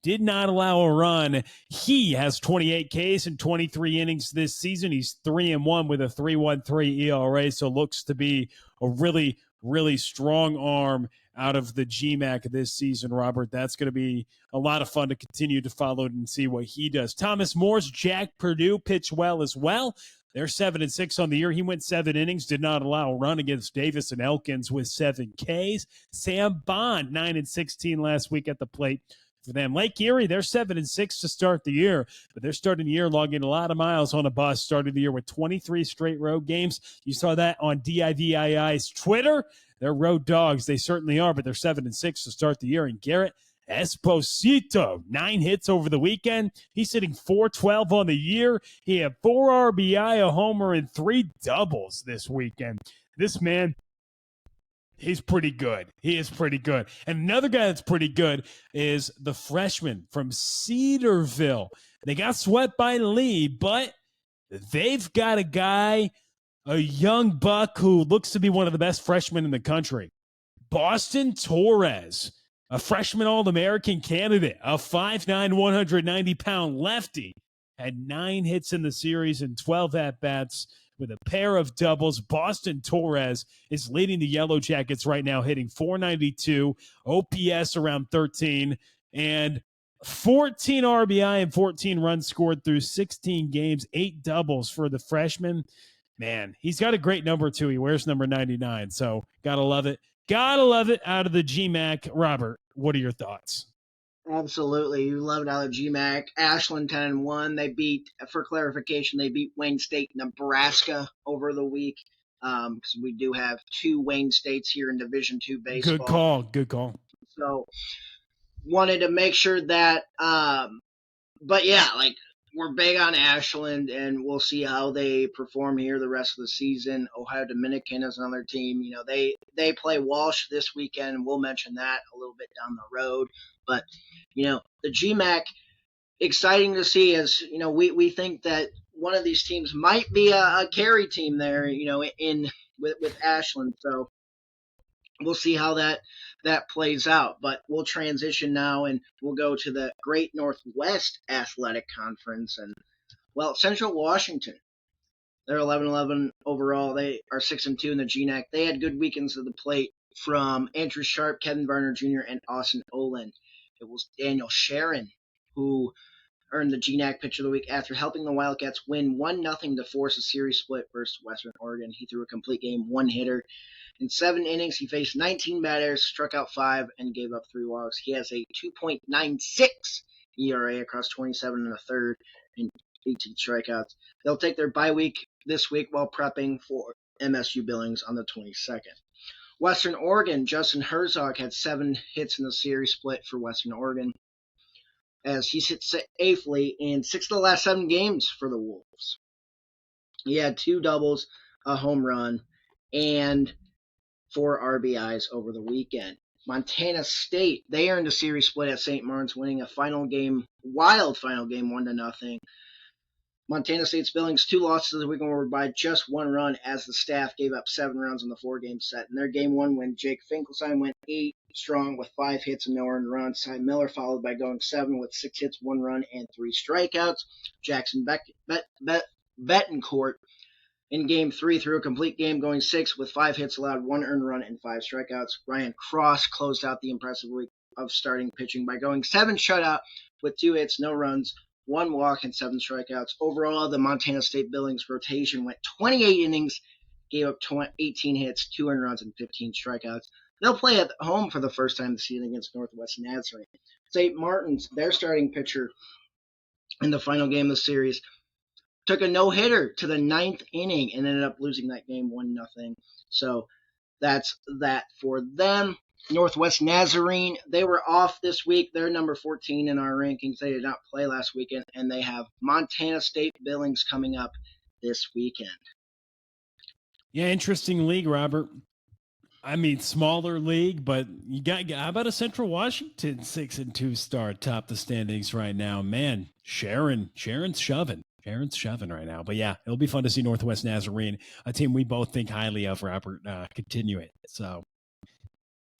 allow a run. He has 28 Ks in 23 innings this season. He's 3-1 with a 3.13 ERA, so looks to be a really, really strong arm out of the GMAC this season, Robert. That's going to be a lot of fun to continue to follow and see what he does. Thomas Moore's Jack Purdue pitched well as well. They're 7-6 on the year. He went 7 innings, did not allow a run against Davis and Elkins with 7 Ks. Sam Bond, 9-16 last week at the plate for them. Lake Erie, they're 7-6 to start the year, but they're starting the year logging a lot of miles on a bus, starting the year with 23 straight road games. You saw that on DIVII's Twitter. They're road dogs. They certainly are, but they're 7-6 to start the year. And Garrett Esposito, 9 hits over the weekend. He's hitting .412 on the year. He had 4 RBI, a homer, and 3 doubles this weekend. This man, he's pretty good. He is pretty good. And another guy that's pretty good is the freshman from Cedarville. They got swept by Lee, but they've got a guy, a young buck who looks to be one of the best freshmen in the country. Boston Torres, a freshman All-American candidate, a 5'9", 190-pound lefty, had 9 hits in the series and 12 at-bats with a pair of doubles. Boston Torres is leading the Yellow Jackets right now, hitting .492, OPS around 13, and 14 RBI and 14 runs scored through 16 games, 8 doubles for the freshman. Man, he's got a great number, too. He wears number 99, so gotta love it. Gotta love it out of the GMAC. Robert, what are your thoughts? Absolutely. You love it out of GMAC. Ashland 10-1. They beat, for clarification, they beat Wayne State, Nebraska over the week. Because we do have 2 Wayne States here in Division II baseball. Good call. So, wanted to make sure that, but yeah, like, we're big on Ashland, and we'll see how they perform here the rest of the season. Ohio Dominican is another team. You know, they play Walsh this weekend, and we'll mention that a little bit down the road. But, you know, the GMAC, exciting to see as, you know, we think that one of these teams might be a carry team there, you know, with Ashland. So we'll see how that plays out. But we'll transition now, and we'll go to the Great Northwest Athletic Conference. And, well, Central Washington, they're 11-11 overall. They are 6-2 in the GNAC. They had good weekends at the plate from Andrew Sharp, Kevin Varner Jr., and Austin Olin. It was Daniel Sharon earned the GNAC Pitcher of the Week after helping the Wildcats win 1-0 to force a series split versus Western Oregon. He threw a complete game, one hitter. In 7 innings, he faced 19 batters, struck out 5, and gave up 3 walks. He has a 2.96 ERA across 27 and a third and 18 strikeouts. They'll take their bye week this week while prepping for MSU Billings on the 22nd. Western Oregon, Justin Herzog had 7 hits in the series split for Western Oregon, as he's hit safely in 6 of the last 7 games for the Wolves. He had 2 doubles, a home run, and 4 RBIs over the weekend. Montana State, they earned a series split at St. Martin's, winning a wild final game, 1-0. Montana State's Billings 2 losses this weekend were by just 1 run, as the staff gave up 7 runs in the 4-game set. In their game 1 win, Jake Finkelstein went 8 strong with 5 hits and no earned runs. Ty Miller followed by going 7 with 6 hits, 1 run, and 3 strikeouts. Jackson Betancourt in game 3 threw a complete game, going 6 with 5 hits allowed, 1 earned run, and 5 strikeouts. Ryan Cross closed out the impressive week of starting pitching by going 7 shutout with 2 hits, no runs, 1 walk, and 7 strikeouts. Overall, the Montana State Billings rotation went 28 innings, gave up 18 hits, 2 earned runs, and 15 strikeouts. They'll play at home for the first time this season against Northwest Nazarene. St. Martin's, their starting pitcher in the final game of the series, took a no-hitter to the 9th inning and ended up losing that game 1-0. So that's that for them. Northwest Nazarene, they were off this week. They're number 14 in our rankings. They did not play last weekend, and they have Montana State Billings coming up this weekend. Yeah, interesting league, Robert. I mean, smaller league, but you got how about a Central Washington 6-2 start top the standings right now? Man, Sharon's shoving. Sharon's shoving right now. But yeah, it'll be fun to see Northwest Nazarene, a team we both think highly of, Robert, continue it. So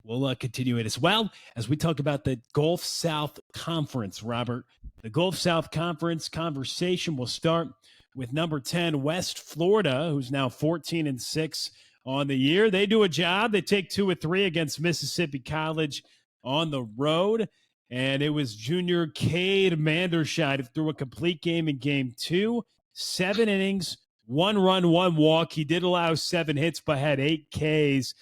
we'll continue it as well as we talk about the Gulf South Conference, Robert. The Gulf South Conference conversation will start with number 10, West Florida, who's now 14-6 on the year. They do a job. They take 2 of 3 against Mississippi College on the road. And it was junior Cade Manderscheid who threw a complete game in game 2, 7 innings, 1 run, 1 walk. He did allow 7 hits, but had 8 Ks.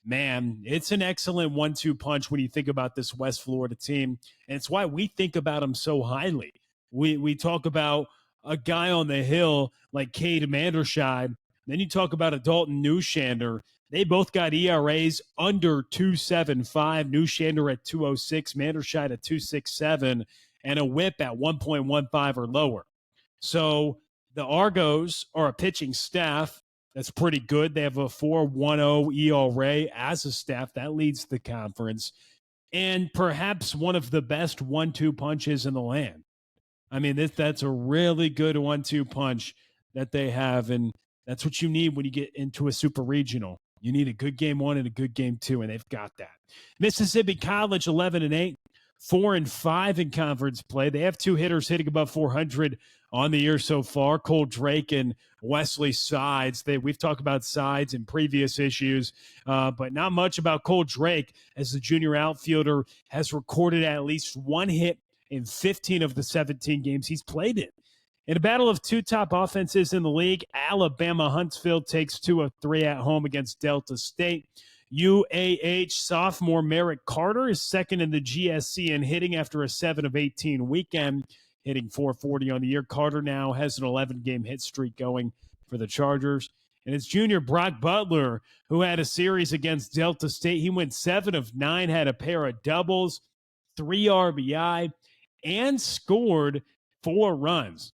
Man, it's an excellent 1-2 punch when you think about this West Florida team. And it's why we think about them so highly. We talk about a guy on the hill like Cade Manderscheid. Then you talk about a Dalton Newshander. They both got ERAs under 2.75. Newshander at 2.06, Manderscheid at 2.67, and a whip at 1.15 or lower. So the Argos are a pitching staff that's pretty good. They have a 4.10 ERA as a staff. That leads the conference. And perhaps one of the best 1-2 punches in the land. I mean, that's a really good 1-2 punch that they have, and that's what you need when you get into a super regional. You need a good game 1 and a good game 2, and they've got that. Mississippi College, 11-8, 4-5 in conference play. They have 2 hitters hitting above 400 on the year so far, Cole Drake and Wesley Sides. We've talked about Sides in previous issues, but not much about Cole Drake, as the junior outfielder has recorded at least 1 hit in 15 of the 17 games he's played in. In a battle of 2 top offenses in the league, Alabama Huntsville takes 2 of 3 at home against Delta State. UAH sophomore Merrick Carter is second in the GSC in hitting after a 7 of 18 weekend, hitting .440 on the year. Carter now has an 11-game hit streak going for the Chargers. And it's junior Brock Butler, who had a series against Delta State. He went 7 of 9, had a pair of doubles, 3 RBI, and scored 4 runs.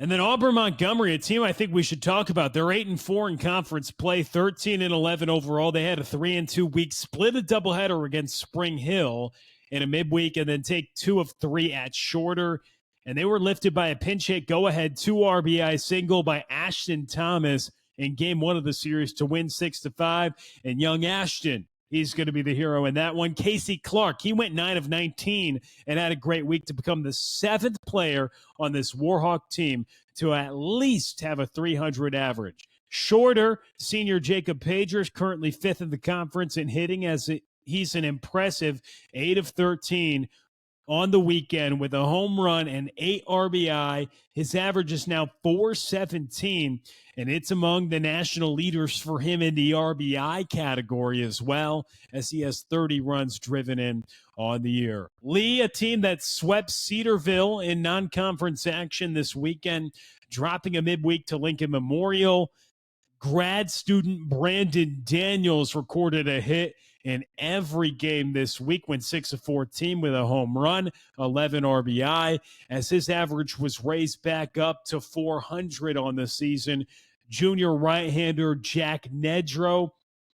And then Auburn Montgomery, a team I think we should talk about. They're 8-4 in conference play, 13-11 overall. They had a 3-2 week, split a doubleheader against Spring Hill in a midweek, and then take 2 of 3 at Shorter. And they were lifted by a pinch hit go-ahead 2 RBI single by Ashton Thomas in game 1 of the series to win 6-5. And young Ashton, he's going to be the hero in that one. Casey Clark, he went 9 of 19 and had a great week to become the 7th player on this Warhawk team to at least have a 300 average. Shorter, senior Jacob Pager is currently 5th in the conference in hitting, as he's an impressive 8 of 13 on the weekend with a home run and 8 RBI. His average is now 417, and it's among the national leaders for him in the RBI category as well, as he has 30 runs driven in on the year. Lee, a team that swept Cedarville in non-conference action this weekend, dropping a midweek to Lincoln Memorial. Grad student Brandon Daniels recorded a hit in every game this week, went 6 of 14 with a home run, 11 RBI, as his average was raised back up to 400 on the season. Junior right-hander Jack Nedro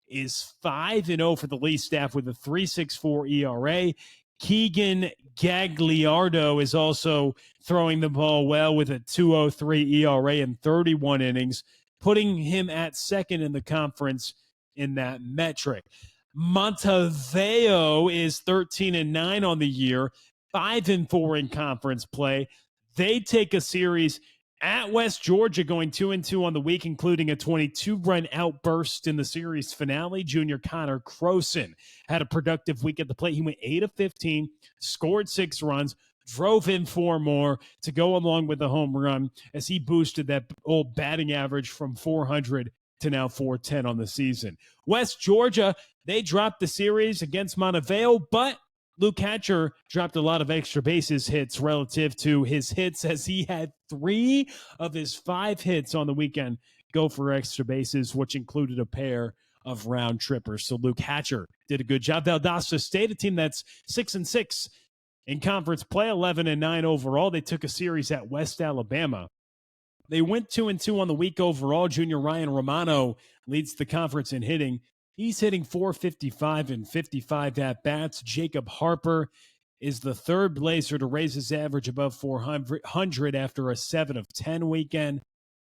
is 5-0 for the Lee staff with a 3.64 ERA. Keegan Gagliardo is also throwing the ball well with a 2.03 ERA in 31 innings, putting him at second in the conference in that metric. Montevideo is 13-9 on the year, 5-4 in conference play. They take a series at West Georgia, going 2-2 on the week, including a 22-run outburst in the series finale. Junior Connor Croson had a productive week at the plate. He went 8 of 15, scored 6 runs, drove in 4 more to go along with the home run as he boosted that old batting average from 400 to now 410 on the season. West Georgia, they dropped the series against Montevideo, but Luke Hatcher dropped a lot of extra bases hits relative to his hits, as he had 3 of his 5 hits on the weekend go for extra bases, which included a pair of round trippers. So Luke Hatcher did a good job. Valdosta State, a team that's 6-6 in conference play, 11-9 overall. They took a series at West Alabama. They went 2-2 on the week overall. Junior Ryan Romano leads the conference in hitting. He's hitting .455 and 55 at-bats. Jacob Harper is the third Blazer to raise his average above 400 after a 7 of 10 weekend.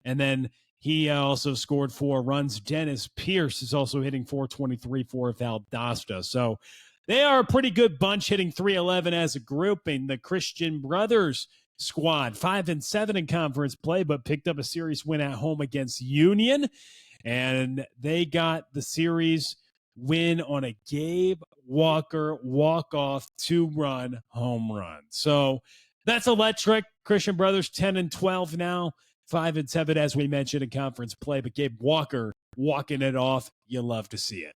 And then he also scored 4 runs. Dennis Pierce is also hitting .423 for Valdosta. So they are a pretty good bunch, hitting .311 as a group. And the Christian Brothers squad, 5-7 in conference play, but picked up a series win at home against Union. And they got the series win on a Gabe Walker walk-off 2-run home run. So that's electric. Christian Brothers 10-12 now, 5-7 as we mentioned in conference play. But Gabe Walker walking it off, you love to see it.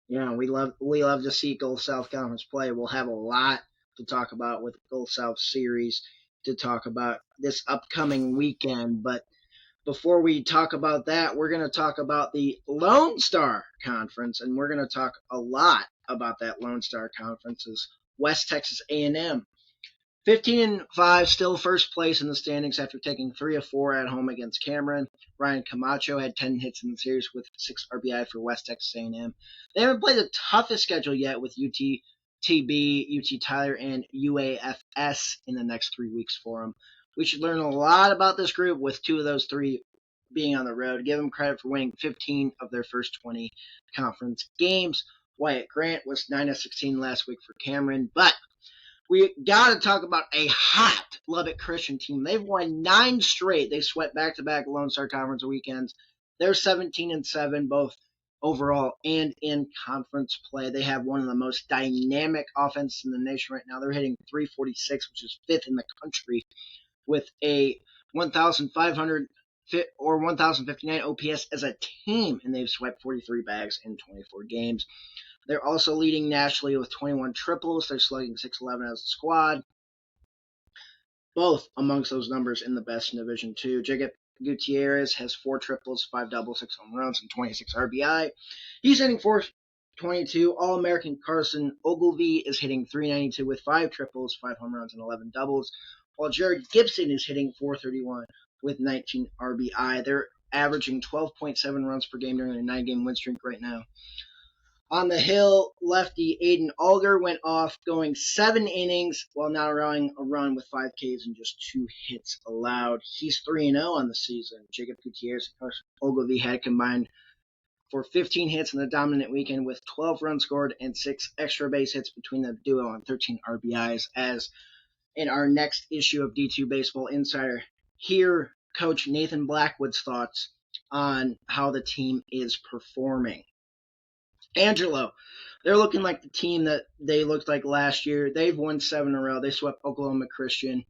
Yeah, we love to see Gulf South Conference play. We'll have a lot to talk about with the Gulf South series to talk about this upcoming weekend. But before we talk about that, we're going to talk about the Lone Star Conference, and we're going to talk a lot about that Lone Star Conference as West Texas A&M. 15-5, still first place in the standings after taking 3 of 4 at home against Cameron. Ryan Camacho had 10 hits in the series with 6 RBI for West Texas A&M. They haven't played the toughest schedule yet with UTB, UT Tyler, and UAFS in the next 3 weeks for them. We should learn a lot about this group with 2 of those 3 being on the road. Give them credit for winning 15 of their first 20 conference games. Wyatt Grant was 9 of 16 last week for Cameron, but we got to talk about a hot Lubbock Christian team. They've won 9 straight. They swept back-to-back Lone Star Conference weekends. They're 17-7, both overall and in conference play. They have one of the most dynamic offenses in the nation right now. They're hitting .346, which is 5th in the country, with a 1,500 or 1,059 OPS as a team, and they've swept 43 bags in 24 games. They're also leading nationally with 21 triples. They're slugging .611 as a squad. Both amongst those numbers in the best in Division II. Jacob Gutierrez has 4 triples, 5 doubles, 6 home runs, and 26 RBI. He's hitting .422. All-American Carson Ogilvie is hitting .392 with 5 triples, 5 home runs, and 11 doubles, while Jared Gibson is hitting .431 with 19 RBI. They're averaging 12.7 runs per game during a 9-game win streak right now. On the hill, lefty Aiden Alger went off, going 7 innings while not allowing a run with 5 Ks and just 2 hits allowed. He's 3-0 on the season. Jacob Gutierrez and Carson Ogilvie had combined for 15 hits in the dominant weekend with 12 runs scored and 6 extra base hits between the duo and 13 RBIs. As in our next issue of D2 Baseball Insider, hear Coach Nathan Blackwood's thoughts on how the team is performing. Angelo, they're looking like the team that they looked like last year. They've won 7 in a row. They swept Oklahoma Christian,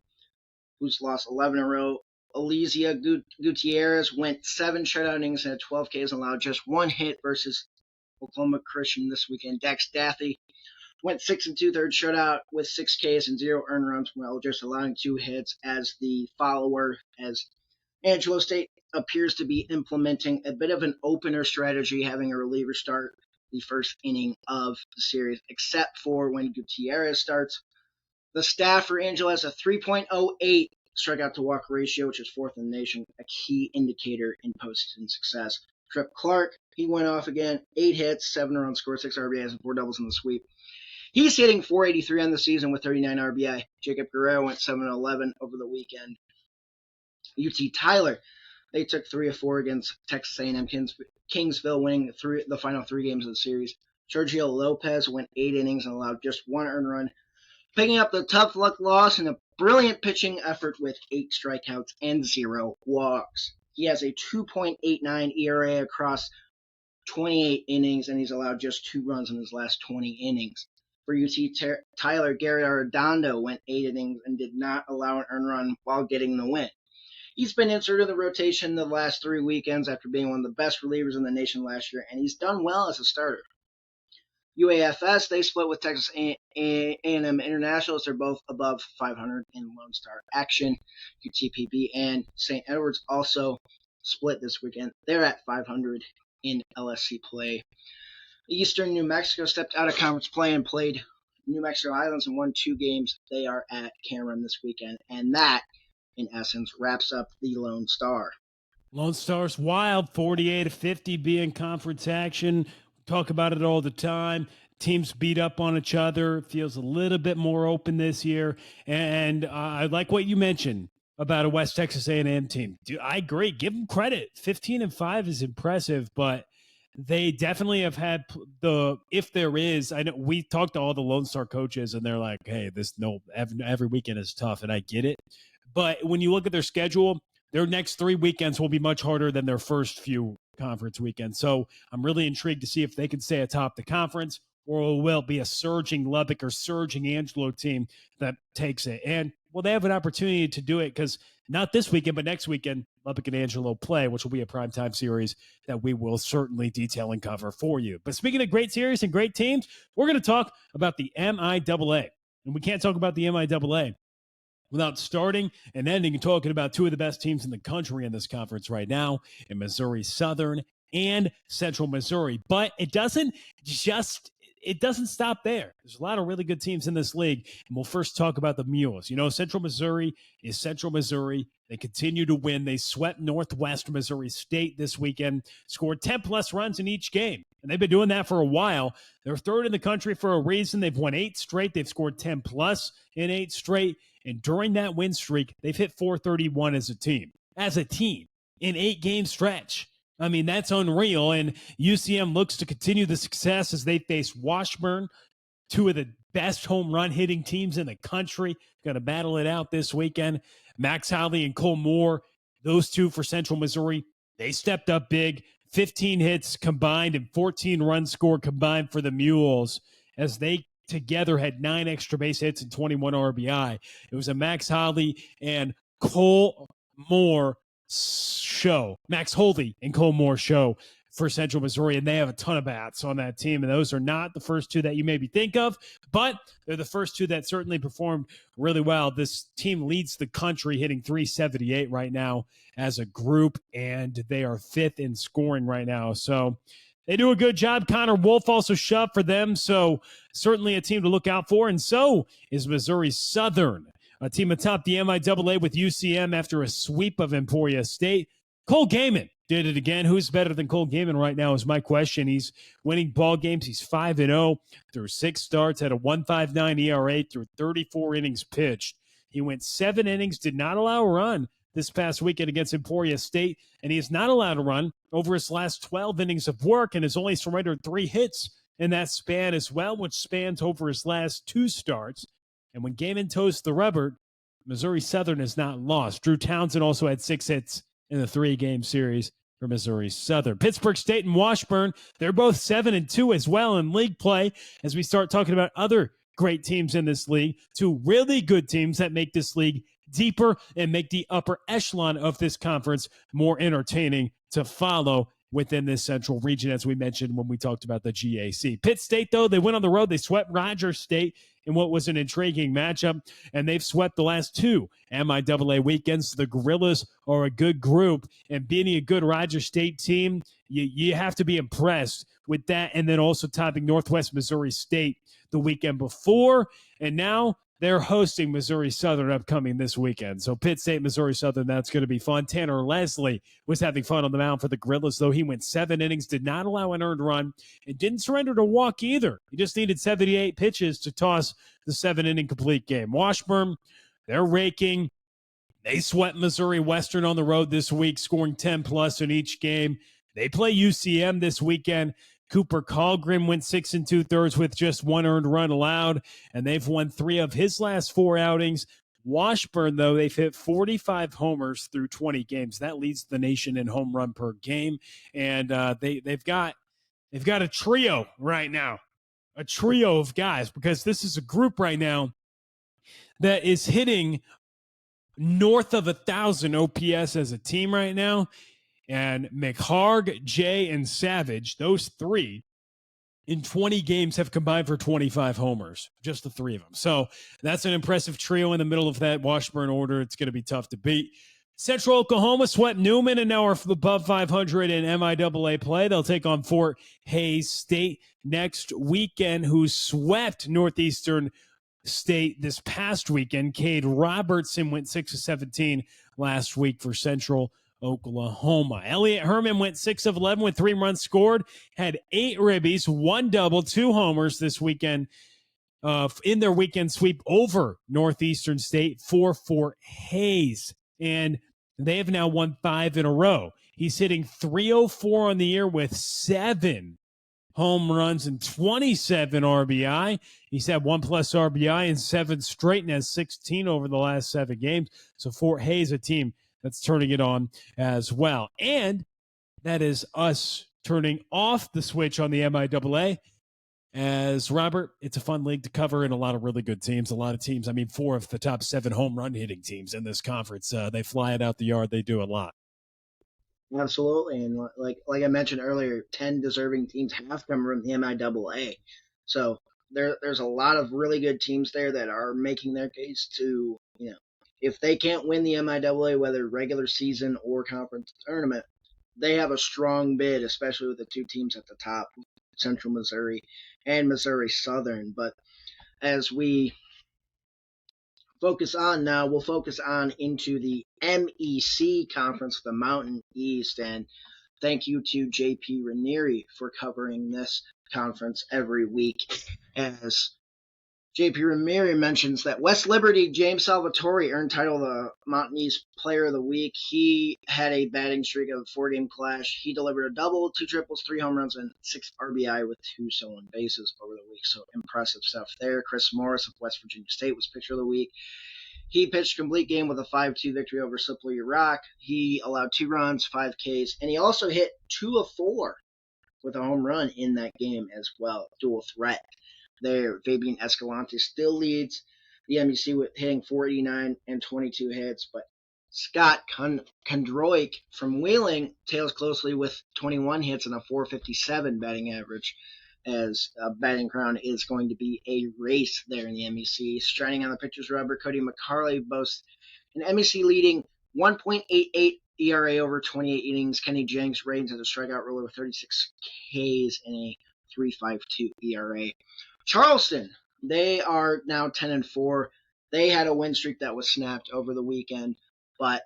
who's lost 11 in a row. Elysia Gutierrez went 7 shutout innings and had 12 Ks and allowed just 1 hit versus Oklahoma Christian this weekend. Dex Daffy went 6 and 2/3 shutout with 6 Ks and 0 earned runs, while just allowing 2 hits as the follower, as Angelo State appears to be implementing a bit of an opener strategy, having a reliever start the first inning of the series, except for when Gutierrez starts. The staff for Angelo has a 3.08 strikeout to walk ratio, which is 4th in the nation, a key indicator in postseason success. Trip Clark, he went off again, 8 hits, 7 runs scored, 6 RBIs, and 4 doubles in the sweep. He's hitting .483 on the season with 39 RBI. Jacob Guerrero went 7-11 over the weekend. UT Tyler, they took 3 of 4 against Texas A&M Kingsville, winning the final 3 games of the series. Sergio Lopez went 8 innings and allowed just 1 earned run, picking up the tough luck loss in a brilliant pitching effort with 8 strikeouts and 0 walks. He has a 2.89 ERA across 28 innings, and he's allowed just 2 runs in his last 20 innings. For UT Tyler, Gary Arredondo went 8 innings and did not allow an earned run while getting the win. He's been inserted in the rotation the last 3 weekends after being one of the best relievers in the nation last year, and he's done well as a starter. UAFS, they split with Texas A&M Internationals. They're both above 500 in Lone Star action. UTPB and St. Edwards also split this weekend. They're at 500 in LSC play. Eastern New Mexico stepped out of conference play and played New Mexico Highlands and won 2 games. They are at Cameron this weekend, and that, in essence, wraps up the Lone Star. Lone Star's wild, 48-50 being conference action. Talk about it all the time. Teams beat up on each other. Feels a little bit more open this year. And I like what you mentioned about a West Texas A&M team. I agree. Give them credit. 15-5 is impressive, but they definitely have had if there is, I know we talked to all the Lone Star coaches and they're like, hey, every weekend is tough, and I get it. But when you look at their schedule, their next 3 weekends will be much harder than their first few conference weekends. So I'm really intrigued to see if they can stay atop the conference, or it will be a surging Lubbock or surging Angelo team that takes it. And well, they have an opportunity to do it because not this weekend, but next weekend, Lubbock and Angelo play, which will be a primetime series that we will certainly detail and cover for you. But speaking of great series and great teams, we're going to talk about the MIAA. And we can't talk about the MIAA without starting and ending and talking about 2 of the best teams in the country in this conference right now, in Missouri Southern and Central Missouri. But it doesn't stop there. There's a lot of really good teams in this league. And we'll first talk about the Mules. You know, Central Missouri is Central Missouri. They continue to win. They swept Northwest Missouri State this weekend, scored 10-plus runs in each game. And they've been doing that for a while. They're 3rd in the country for a reason. They've won 8 straight. They've scored 10-plus in 8 straight. And during that win streak, they've hit .431 as a team, in 8-game stretch. I mean, that's unreal. And UCM looks to continue the success as they face Washburn, 2 of the best home run hitting teams in the country. Going to battle it out this weekend. Max Howley and Cole Moore, those 2 for Central Missouri, they stepped up big. 15 hits combined and 14 runs scored combined for the Mules as they together had 9 extra base hits and 21 RBI. It was a Max Howley and Cole Moore show. Max Holdy and Cole Moore show for Central Missouri, and they have a ton of bats on that team, and those are not the first 2 that you maybe think of, but they're the first 2 that certainly performed really well. This team leads the country, hitting .378 right now as a group, and they are 5th in scoring right now. So they do a good job. Connor Wolf also shoved for them, so certainly a team to look out for, and so is Missouri Southern, a team atop the MIAA with UCM after a sweep of Emporia State. Cole Gaiman did it again. Who's better than Cole Gaiman right now is my question. He's winning ball games. He's 5-0 through 6 starts, had a 1.59 ERA through 34 innings pitched. He went 7 innings, did not allow a run this past weekend against Emporia State, and he is not allowed to run over his last 12 innings of work and has only surrendered 3 hits in that span as well, which spans over his last 2 starts. And when Gaiman toes the rubber, Missouri Southern has not lost. Drew Townsend also had 6 hits in the 3-game series for Missouri Southern. Pittsburgh State and Washburn, they're both 7-2 as well in league play as we start talking about other great teams in this league, two really good teams that make this league deeper and make the upper echelon of this conference more entertaining to follow within this central region, as we mentioned when we talked about the GAC. Pitt State, though, they went on the road. They swept Rogers State in what was an intriguing matchup, and they've swept the last two MIAA weekends. The Gorillas are a good group, and being a good Rogers State team, you have to be impressed with that, and then also topping Northwest Missouri State the weekend before, and now they're hosting Missouri Southern upcoming this weekend. So Pitt State, Missouri Southern, that's going to be fun. Tanner Leslie was having fun on the mound for the Gorillas, though he went 7 innings, did not allow an earned run, and didn't surrender to walk either. He just needed 78 pitches to toss the 7-inning complete game. Washburn, they're raking. They swept Missouri Western on the road this week, scoring 10-plus in each game. They play UCM this weekend. Cooper Colgrim went 6 2/3 with just 1 earned run allowed, and they've won 3 of his last 4 outings. Washburn, though, they've hit 45 homers through 20 games. That leads the nation in home run per game, and they've got a trio right now, a trio of guys, because this is a group right now that is hitting north of 1,000 OPS as a team right now. And McHarg, Jay, and Savage, those 3 in 20 games have combined for 25 homers, just the 3 of them. So that's an impressive trio in the middle of that Washburn order. It's going to be tough to beat. Central Oklahoma swept Newman and now are above 500 in MIAA play. They'll take on Fort Hays State next weekend, who swept Northeastern State this past weekend. Cade Robertson went 6-17 last week for Central Oklahoma. Elliot Herman went 6 of 11 with 3 runs scored, had 8 ribbies, 1 double, 2 homers this weekend in their weekend sweep over Northeastern State for Fort Hays. And they have now won 5 in a row. He's hitting .304 on the year with 7 home runs and 27 RBI. He's had 1+ RBI in 7 straight and has 16 over the last 7 games. So Fort Hays, a team that's turning it on as well. And that is us turning off the switch on the MIAA. As Robert, it's a fun league to cover and a lot of really good teams. A lot of teams, 4 of the top 7 home run hitting teams in this conference. They fly it out the yard. They do a lot. Absolutely. And like I mentioned earlier, 10 deserving teams have come from the MIAA. So there's a lot of really good teams there that are making their case to, if they can't win the MIAA, whether regular season or conference tournament, they have a strong bid, especially with the 2 teams at the top, Central Missouri and Missouri Southern. But as we focus on now, we'll focus on into the MEC conference, the Mountain East. And thank you to JP Ranieri for covering this conference every week. As JP Ranieri mentions that West Liberty, James Salvatore earned title the Mountain East Player of the Week. He had a batting streak of 4-game clash. He delivered a double, 2 triples, 3 home runs, and 6 RBI with 2 stolen bases over the week. So impressive stuff there. Chris Morris of West Virginia State was Pitcher of the Week. He pitched a complete game with a 5-2 victory over Slippery Rock. He allowed 2 runs, 5 Ks, and he also hit 2 of 4 with a home run in that game as well. Dual threat there. Fabian Escalante still leads the MEC with hitting 489 and 22 hits, but Scott Kondroik from Wheeling tails closely with 21 hits and a 457 batting average, as batting crown is going to be a race there in the MEC. Shining on the pitcher's rubber, Cody McCarley boasts an MEC leading 1.88 ERA over 28 innings. Kenny Jenks reigns as a strikeout ruler with 36 Ks and a 3.52 ERA. Charleston, they are now 10-4. They had a win streak that was snapped over the weekend, but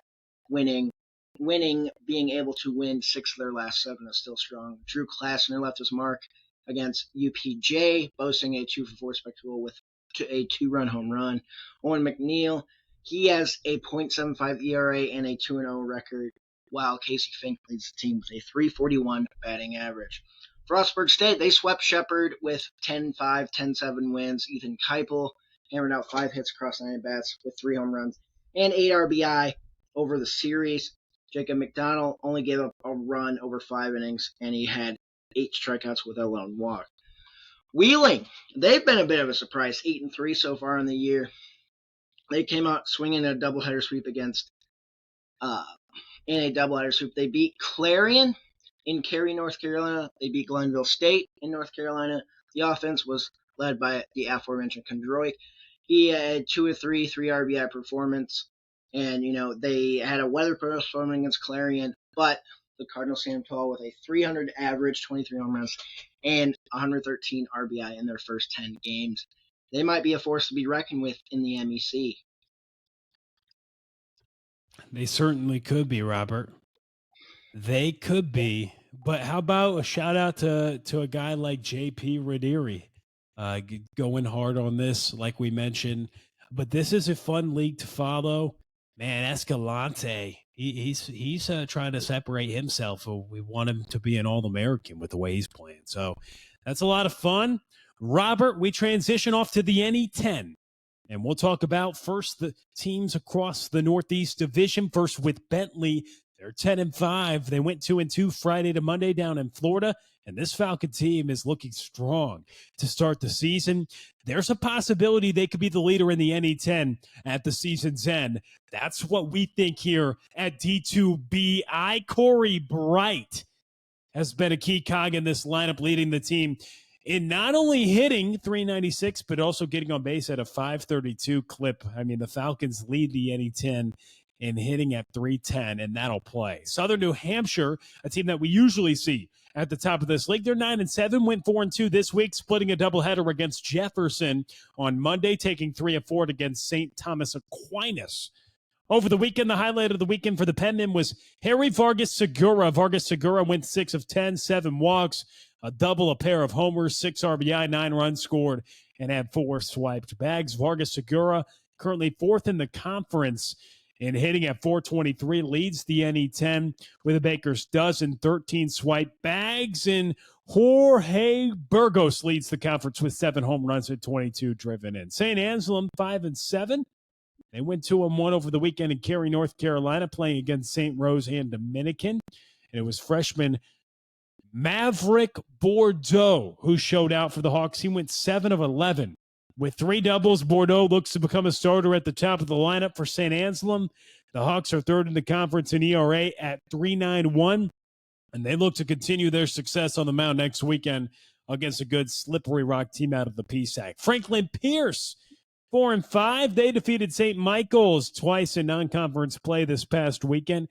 winning, being able to win 6 of their last 7 is still strong. Drew Klassner left his mark against UPJ, boasting a 2-for-4 spectacle with a 2-run home run. Owen McNeil, he has a .75 ERA and a 2-0 record, while Casey Fink leads the team with a 341 batting average. Frostburg State, they swept Shepherd with 10-5, 10-7 wins. Ethan Keipel hammered out 5 hits across 9 bats with 3 home runs and 8 RBI over the series. Jacob McDonald only gave up a run over 5 innings, and he had 8 strikeouts with a lone walk. Wheeling, they've been a bit of a surprise, 8-3 so far in the year. They came out swinging a doubleheader sweep against in a doubleheader sweep. They beat Clarion in Cary, North Carolina. They beat Glenville State in North Carolina. The offense was led by the aforementioned Kondroik. He had 2 of 3 RBI performance, and they had a weather performance against Clarion, but the Cardinals stand tall with a 300 average, 23 home runs, and 113 RBI in their first 10 games. They might be a force to be reckoned with in the MEC. They certainly could be, Robert. They could be. But how about a shout out to a guy like JP Radiri, going hard on this, like we mentioned. But this is a fun league to follow. Man, Escalante, he's trying to separate himself. We want him to be an All-American with the way he's playing. So that's a lot of fun. Robert, we transition off to the NE10. And we'll talk about first the teams across the Northeast Division. First with Bentley. They're 10-5. They went 2-2 Friday to Monday down in Florida. And this Falcon team is looking strong to start the season. There's a possibility they could be the leader in the NE10 at the season's end. That's what we think here at D2BI. Corey Bright has been a key cog in this lineup, leading the team in not only hitting .396, but also getting on base at a .532 clip. I mean, the Falcons lead the NE10 in hitting at .310, and that'll play. Southern New Hampshire, a team that we usually see at the top of this league. They're 9-7, went 4-2 this week, splitting a doubleheader against Jefferson on Monday, taking 3-4 against St. Thomas Aquinas. Over the weekend, the highlight of the weekend for the Penmen was Harry Vargas Segura. Vargas Segura went 6 of 10, 7 walks, a double, a pair of homers, 6 RBI, 9 runs scored, and had 4 swiped bags. Vargas Segura, currently 4th in the conference in hitting at .423, leads the NE10 with a baker's dozen, 13 swipe bags, and Jorge Burgos leads the conference with 7 home runs and 22 driven in. St. Anselm 5-7. They went 2-1 over the weekend in Cary, North Carolina, playing against St. Rose and Dominican. And it was freshman Maverick Bordeaux who showed out for the Hawks. He went 7 of 11. With 3 doubles, Bordeaux looks to become a starter at the top of the lineup for St. Anselm. The Hawks are 3rd in the conference in ERA at .391, and they look to continue their success on the mound next weekend against a good Slippery Rock team out of the PSAC. Franklin Pierce, 4-5. They defeated St. Michael's twice in non-conference play this past weekend.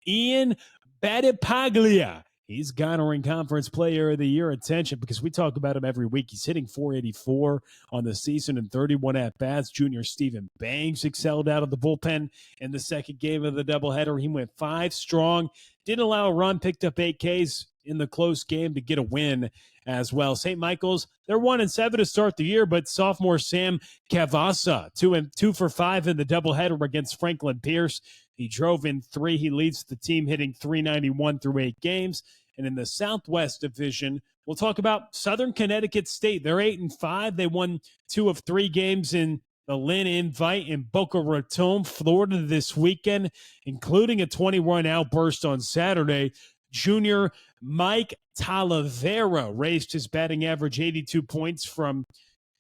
Ian Battipaglia, he's garnering Conference Player of the Year attention because we talk about him every week. He's hitting .484 on the season and 31 at-bats. Junior Stephen Banks excelled out of the bullpen in the second game of the doubleheader. He went 5 strong, didn't allow a run, picked up 8 Ks in the close game to get a win as well. St. Michael's, they're 1-7 to start the year, but sophomore Sam Cavassa, 2 for 5 in the doubleheader against Franklin Pierce. He drove in 3. He leads the team hitting .391 through 8 games. And in the Southwest Division, we'll talk about Southern Connecticut State. They're 8-5. They won 2 of 3 games in the Lynn Invite in Boca Raton, Florida this weekend, including a 20-run outburst on Saturday. Junior Mike Talavera raised his batting average 82 points from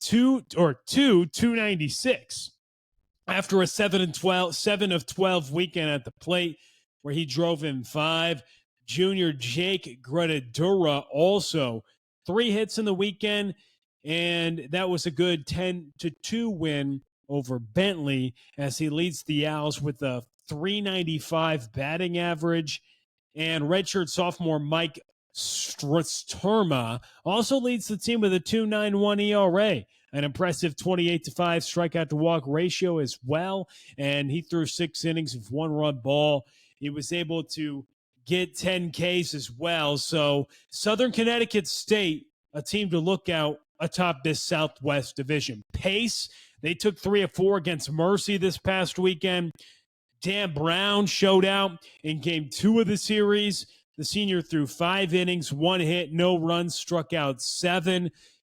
296 after a 7 of 12 weekend at the plate where he drove in 5. Junior Jake Gretadura also 3 hits in the weekend, and that was a good 10-2 win over Bentley as he leads the Owls with a .395 batting average. And redshirt sophomore Mike Strasturma also leads the team with a .291 ERA, an impressive 28-5 strikeout to walk ratio as well. And he threw 6 innings of 1-run ball. He was able to get 10 Ks as well. So Southern Connecticut State, a team to look out atop this Southwest Division. Pace, they took 3 of 4 against Mercy this past weekend. Dan Brown showed out in game 2 of the series. The senior threw 5 innings, 1 hit, no runs, struck out 7,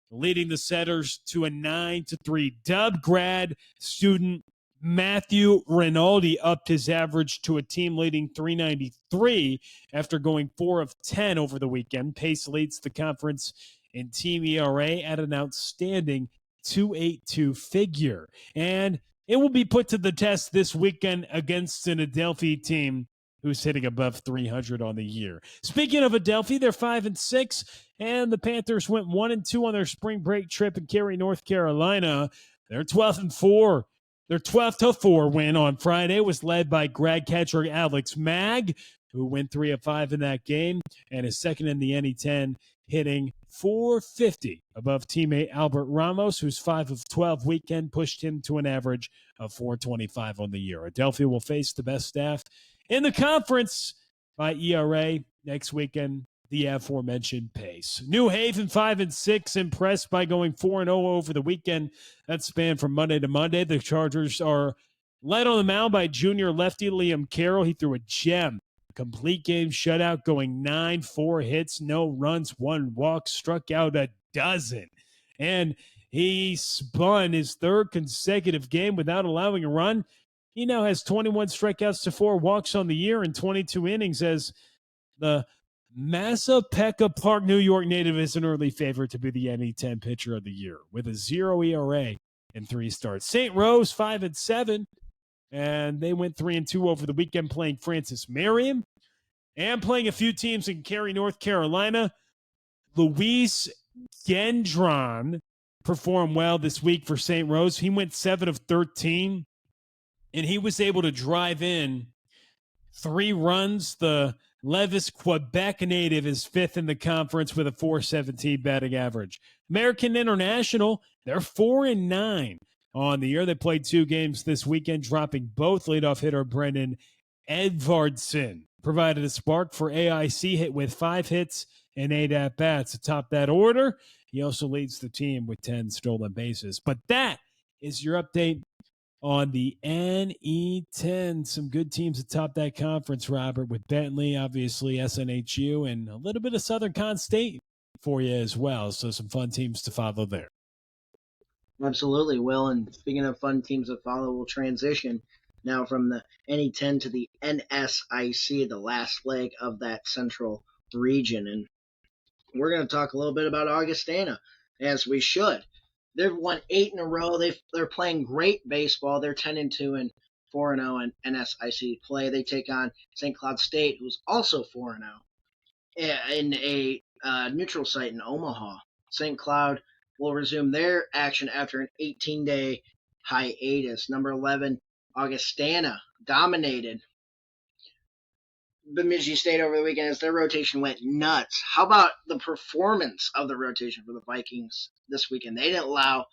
leading the Setters to a 9-3 dub. Grad student Matthew Rinaldi upped his average to a team-leading 393 after going 4 of 10 over the weekend. Pace leads the conference in team ERA at an outstanding 2.82 figure. And it will be put to the test this weekend against an Adelphi team who's hitting above 300 on the year. Speaking of Adelphi, they're 5-6, and the Panthers went 1-2 on their spring break trip in Cary, North Carolina. They're 12-4. Their 12-4 win on Friday was led by grad catcher Alex Mag, who went 3 of 5 in that game, and is second in the NE10, hitting .450 above teammate Albert Ramos, whose 5 of 12 weekend pushed him to an average of .425 on the year. Adelphi will face the best staff in the conference by ERA next weekend, the aforementioned Pace. New Haven 5-6, impressed by going 4-0 over the weekend. That spanned from Monday to Monday. The Chargers are led on the mound by junior lefty Liam Carroll. He threw a gem. Complete game shutout, going 9, 4 hits, no runs, 1 walk, struck out a dozen. And he spun his 3rd consecutive game without allowing a run. He now has 21 strikeouts to 4 walks on the year in 22 innings as the Massapequa Park, New York native is an early favorite to be the NE10 pitcher of the year with a 0 ERA in 3 starts. St. Rose 5-7, and they went 3-2 over the weekend playing Francis Marion and playing a few teams in Cary, North Carolina. Luis Gendron performed well this week for St. Rose. He went 7 of 13, and he was able to drive in 3 runs. The Levis, Quebec native, is 5th in the conference with a .417 batting average. American International, they're 4-9 on the year. They played 2 games this weekend, dropping both leadoff hitter Brendan Edvardson. Provided a spark for AIC, hit with 5 hits and 8 at-bats. Atop that order, he also leads the team with 10 stolen bases. But that is your update on the NE10. Some good teams atop that conference, Robert, with Bentley, obviously SNHU, and a little bit of Southern Con State for you as well. So some fun teams to follow there. Absolutely, Will. And speaking of fun teams to follow, we'll transition now from the NE10 to the NSIC, the last leg of that central region. And we're going to talk a little bit about Augustana, as we should. They've won 8 in a row. They're playing great baseball. They're 10-2 and 4-0 in NSIC play. They take on St. Cloud State, who's also 4-0 in a neutral site in Omaha. St. Cloud will resume their action after an 18-day hiatus. Number 11, Augustana, dominated Bemidji State over the weekend as their rotation went nuts. How about the performance of the rotation for the Vikings this weekend? They didn't allow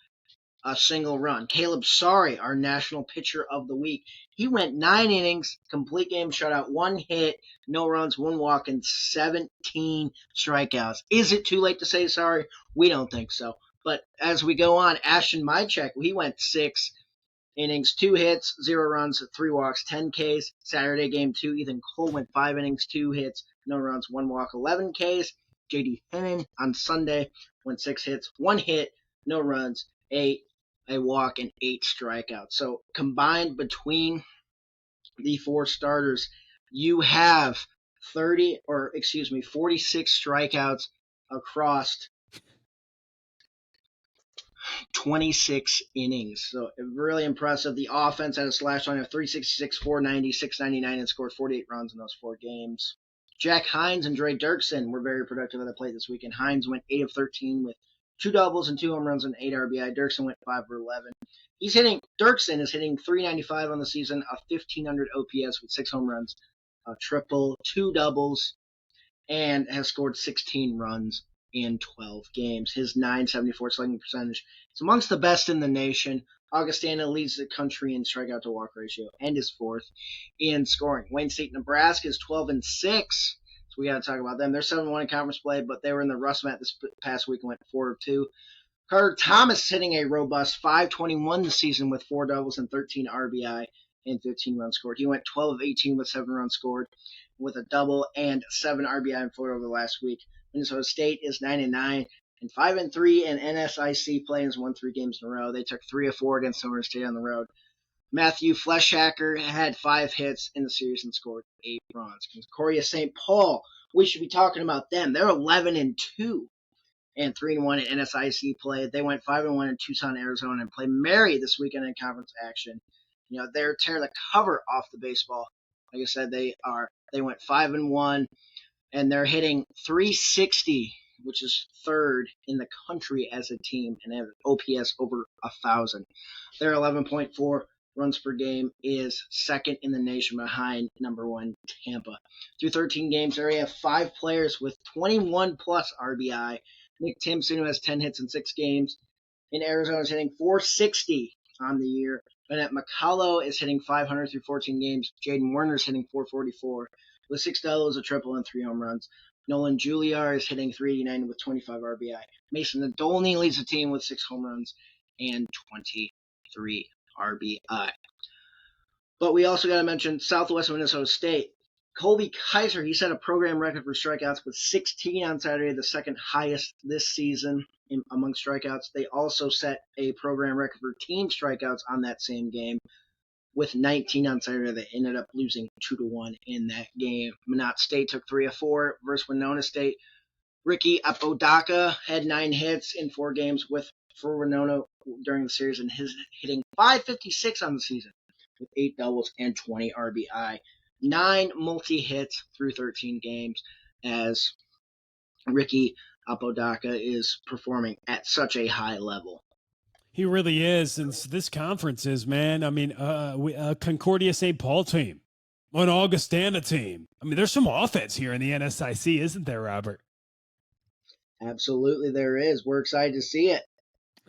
a single run. Caleb Sari, our national pitcher of the week, he went 9 innings, complete game shutout, 1 hit, no runs, 1 walk, and 17 strikeouts. Is it too late to say sorry? We don't think so. But as we go on, Ashton Mychek, he went 6 innings, 2 hits, 0 runs, 3 walks, 10 Ks. Saturday game 2, Ethan Cole went 5 innings, 2 hits, no runs, 1 walk, 11 Ks. J.D. Hennon on Sunday went 6 hits, 1 hit, no runs, a walk, and 8 strikeouts. So combined between the 4 starters, you have 46 strikeouts across 26 innings. So really impressive. The offense had a slash line of 366, 490, 699, and scored 48 runs in those 4 games. Jack Hines and Dre Dirksen were very productive at the plate this weekend. Hines went 8 of 13 with 2 doubles and 2 home runs and 8 RBI. Dirksen went 5 for 11. Dirksen is hitting 395 on the season, a 1500 OPS with 6 home runs, a triple, 2 doubles, and has scored 16 runs in 12 games. His .974 slugging percentage is amongst the best in the nation. Augustana leads the country in strikeout to walk ratio and is 4th in scoring. Wayne State, Nebraska is 12-6. So we got to talk about them. They're 7-1 in conference play, but they were in the rust mat this past week and went 4-2. Carter Thomas is hitting a robust .521 this season with 4 doubles and 13 RBI and 15 runs scored. He went 12 of 18 with 7 runs scored with a double and 7 RBI in Florida over the last week. Minnesota State is 9-9 and 5-3 in NSIC play and has won 3 games in a row. They took 3 of 4 against Somer State on the road. Matthew Fleshacker had 5 hits in the series and scored 8 runs. Concordia St. Paul, we should be talking about them. They're 11-2 and 3-1 in NSIC play. They went 5-1 in Tucson, Arizona, and play Mary this weekend in conference action. They're tearing the cover off the baseball. Like I said, they went 5-1, and they're hitting .360, which is third in the country as a team, and they have an OPS over 1,000. Their 11.4 runs per game is second in the nation behind number 1 Tampa. Through 13 games, they already have 5 players with 21-plus RBI. Nick Timpson, who has 10 hits in 6 games. In Arizona, is hitting .460 on the year. Bennett McCullough is hitting .500 through 14 games. Jaden Werner is hitting .444 with 6 doubles, a triple, and 3 home runs. Nolan Juliar is hitting .389 with 25 RBI. Mason Nadolny leads the team with 6 home runs and 23 RBI. But we also got to mention Southwest Minnesota State. Colby Kaiser, he set a program record for strikeouts with 16 on Saturday, the second highest this season among strikeouts. They also set a program record for team strikeouts on that same game with 19 on Saturday. They ended up losing 2-1 in that game. Minot State took 3 of 4 versus Winona State. Ricky Apodaca had 9 hits in 4 games for Winona during the series, and his hitting .556 on the season with 8 doubles and 20 RBI. 9 multi-hits through 13 games as Ricky Apodaca is performing at such a high level. He really is. And this conference is, man, I mean, Concordia St. Paul team, an Augustana team. I mean, there's some offense here in the NSIC, isn't there, Robert? Absolutely there is. We're excited to see it.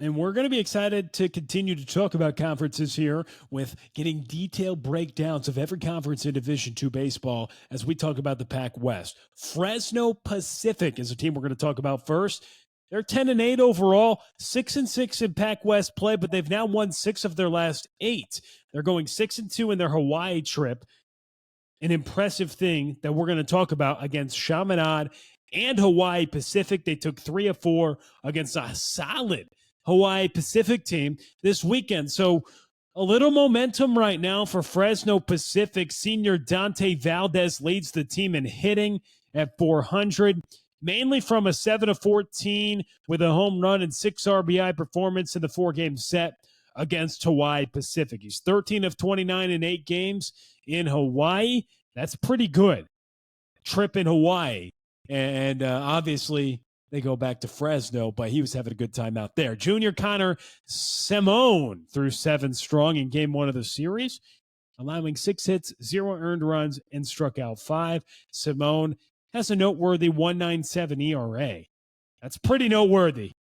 And we're going to be excited to continue to talk about conferences here with getting detailed breakdowns of every conference in Division II baseball as we talk about the Pac West. Fresno Pacific is a team we're going to talk about first. They're 10-8 overall, 6-6 in Pac West play, but they've now won 6 of their last 8. They're going 6-2 in their Hawaii trip. An impressive thing that we're going to talk about against Chaminade and Hawaii Pacific. They took 3 of 4 against a solid Hawaii Pacific team this weekend. So a little momentum right now for Fresno Pacific. Senior Dante Valdez leads the team in hitting at .400, mainly from a 7 of 14 with a home run and 6 RBI performance in the 4-game set against Hawaii Pacific. He's 13 of 29 in 8 games in Hawaii. That's pretty good. Trip in Hawaii. And obviously they go back to Fresno, but he was having a good time out there. Junior Connor Simone threw 7 strong in game 1 of the series, allowing 6 hits, 0 earned runs, and struck out 5. Simone has a noteworthy 1.97 ERA. That's pretty noteworthy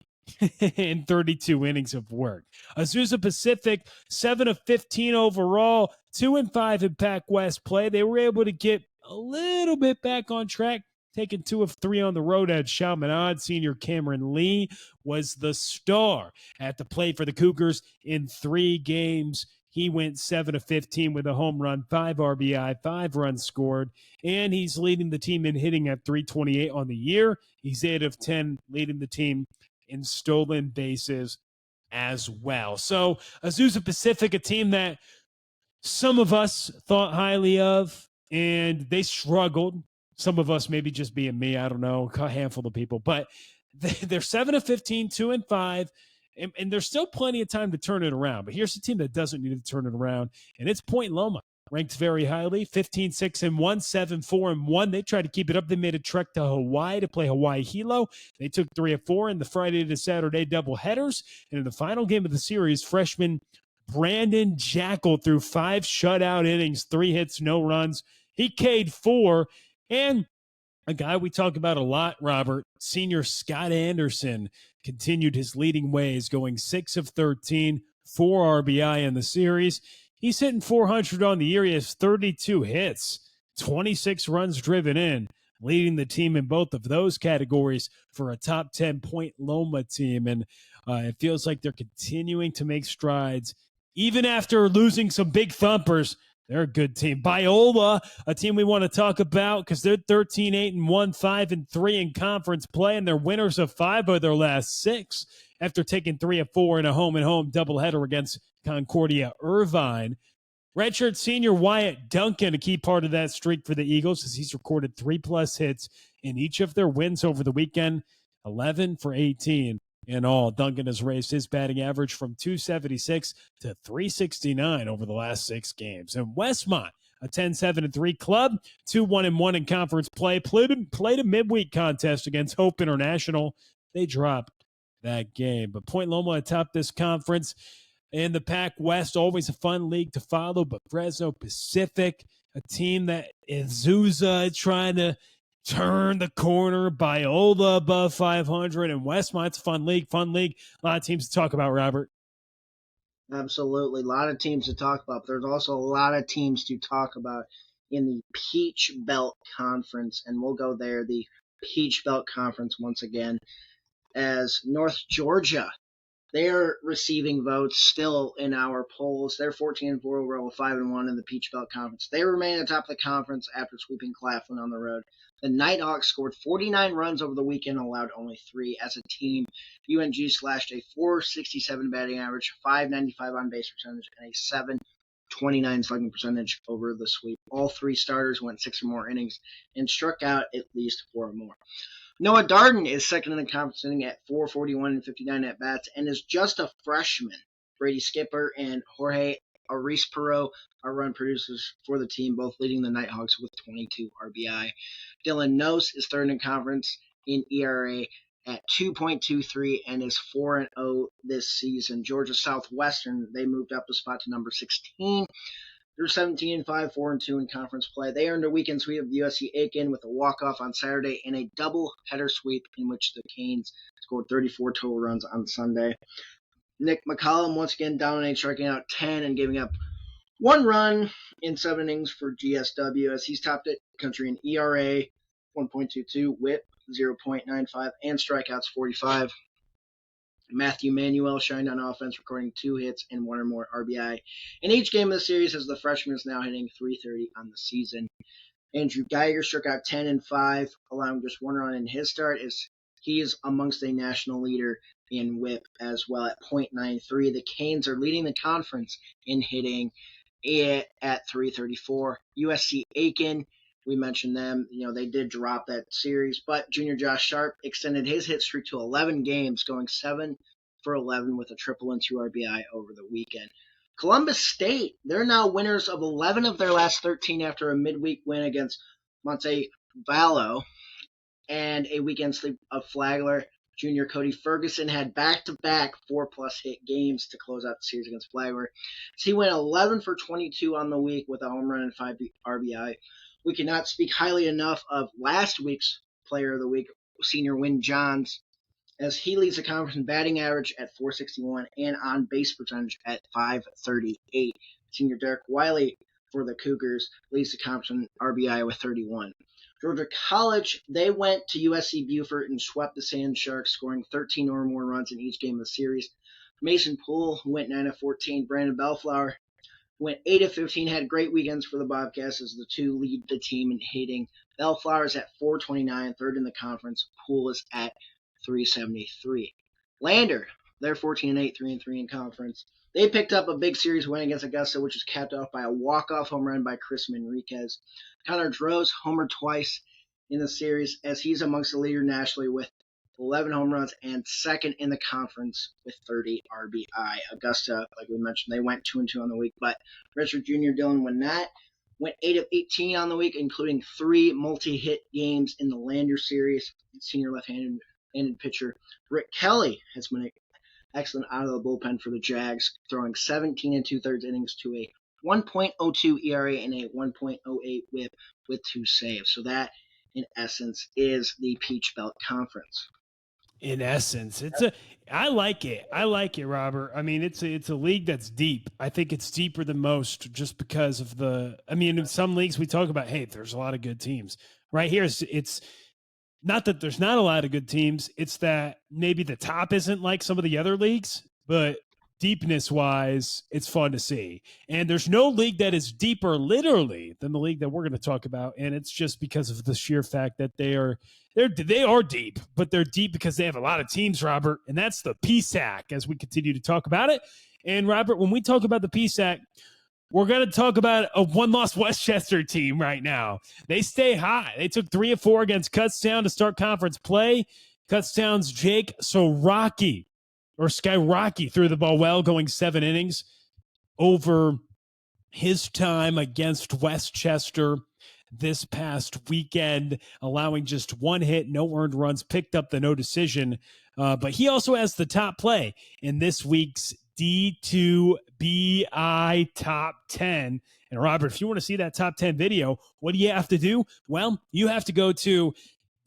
in 32 innings of work. Azusa Pacific, 7 of 15 overall, 2-5 in Pac West play. They were able to get a little bit back on track, taking 2 of 3 on the road at Chaminade. Senior Cameron Lee was the star at the plate for the Cougars in 3 games. He went 7 of 15 with a home run, 5 RBI, 5 runs scored, and he's leading the team in hitting at .328 on the year. He's 8 of 10, leading the team in stolen bases as well. So Azusa Pacific, a team that some of us thought highly of, and they struggled. Some of us maybe just being me, I don't know, a handful of people, but they're 7 of 15, 2-5, and there's still plenty of time to turn it around. But here's a team that doesn't need to turn it around, and it's Point Loma, ranked very highly, 15-6-1, 7-4-1. They tried to keep it up. They made a trek to Hawaii to play Hawaii Hilo. They took 3 of 4 in the Friday to Saturday doubleheaders, and in the final game of the series, freshman Brandon Jackal threw 5 shutout innings, 3 hits, no runs. He K'd 4. And a guy we talk about a lot, Robert, senior Scott Anderson, continued his leading ways, going 6 of 13, 4 RBI in the series. He's hitting .400 on the year. He has 32 hits, 26 runs driven in, leading the team in both of those categories for a top 10 Point Loma team. And it feels like they're continuing to make strides, even after losing some big thumpers. They're a good team. Biola, a team we want to talk about because they're 13-8-1, 5-3 in conference play, and they're winners of 5 of their last 6 after taking 3 of 4 in a home-and-home doubleheader against Concordia Irvine. Redshirt senior Wyatt Duncan, a key part of that streak for the Eagles, as he's recorded 3+ hits in each of their wins over the weekend, 11 for 18 in all. Duncan has raised his batting average from 276 to 369 over the last 6 games. And Westmont, a 10-7-3 club, 2-1-1 in conference play, played a midweek contest against Hope International. They dropped that game. But Point Loma atop this conference. In the Pac West, always a fun league to follow, but Fresno Pacific, a team that Azusa trying to turn the corner, Biola above 500, and Westmont's a fun league. A lot of teams to talk about, Robert. Absolutely. A lot of teams to talk about. But there's also a lot of teams to talk about in the Peach Belt Conference, and we'll go there, the Peach Belt Conference once again, as North Georgia, they're receiving votes still in our polls. They're 14-4 overall, 5-1 in the Peach Belt Conference. They remain atop the conference after sweeping Claflin on the road. The Nighthawks scored 49 runs over the weekend, allowed only 3 as a team. UNG slashed a .467 batting average, .595 on base percentage, and a .729 slugging percentage over the sweep. All 3 starters went 6 or more innings and struck out at least 4 or more. Noah Darden is second in the conference inning at .441 and 59 at-bats and is just a freshman. Brady Skipper and Jorge Arispero are run producers for the team, both leading the Nighthawks with 22 RBI. Dylan Nose is third in conference in ERA at 2.23 and is 4-0 this season. Georgia Southwestern, they moved up a spot to number 16. They're 17-5, 4-2 in conference play. They earned a weekend sweep of the USC Aiken with a walk-off on Saturday and a double-header sweep in which the Canes scored 34 total runs on Sunday. Nick McCollum once again dominated, striking out 10 and giving up 1 run in 7 innings for GSW as he's topped it country in ERA 1.22, WHIP 0.95, and strikeouts 45. Matthew Manuel shined on offense, recording 2 hits and 1 or more RBI in each game of the series as the freshman is now hitting .330 on the season. Andrew Geiger struck out 10 and 5, allowing just 1 run in his start as he is amongst a national leader in WHIP as well at .93. The Canes are leading the conference in hitting at .334. USC Aiken, we mentioned them. They did drop that series, but junior Josh Sharp extended his hit streak to 11 games, going 7 for 11 with a triple and 2 RBI over the weekend. Columbus State, they're now winners of 11 of their last 13 after a midweek win against Montevallo and a weekend sweep of Flagler. Junior Cody Ferguson had back-to-back 4+ hit games to close out the series against Flagler. So he went 11 for 22 on the week with a home run and 5 RBI. We cannot speak highly enough of last week's Player of the Week, senior Wynn Johns, as he leads the conference in batting average at .461 and on base percentage at .538. Senior Derek Wiley for the Cougars leads the conference in RBI with 31. Georgia College, they went to USC Beaufort and swept the Sand Sharks, scoring 13 or more runs in each game of the series. Mason Poole went 9 of 14. Brandon Bellflower went 8 of 15, had great weekends for the Bobcats as the two lead the team in hitting. Bellflower is at .429, third in the conference. Poole is at .373. Lander, they're 14-8, 3-3 in conference. They picked up a big series win against Augusta, which was capped off by a walk-off home run by Chris Manriquez. Connor Droz homered twice in the series as he's amongst the leader nationally with 11 home runs and second in the conference with 30 RBI. Augusta, like we mentioned, they went 2-2 on the week, but Richard Jr. Dylan Winnett went 8 of 18 on the week, including 3 multi-hit games in the Lander series. Senior left-handed pitcher Rick Kelly has been excellent out of the bullpen for the Jags, throwing 17 2/3 innings to a 1.02 ERA and a 1.08 WHIP with 2 saves. So that, in essence, is the Peach Belt Conference. In essence, I like it. I like it, Robert. I mean, it's a league that's deep. I think it's deeper than most just because of in some leagues we talk about, hey, there's a lot of good teams. Right here, it's not that there's not a lot of good teams. It's that maybe the top isn't like some of the other leagues, but deepness-wise, it's fun to see. And there's no league that is deeper literally than the league that we're going to talk about, and it's just because of the sheer fact that they are deep, but they're deep because they have a lot of teams, Robert, and that's the PSAC as we continue to talk about it. And Robert, when we talk about the PSAC, we're going to talk about a one-loss Westchester team right now. They stay high. They took 3 of 4 against Kutztown to start conference play. Kutztown's Jake Skyrocki threw the ball well, going 7 innings over his time against Westchester this past weekend, allowing just 1 hit, no earned runs, picked up the no decision. But he also has the top play in this week's D2BI Top 10. And Robert, if you want to see that Top 10 video, what do you have to do? Well, you have to go to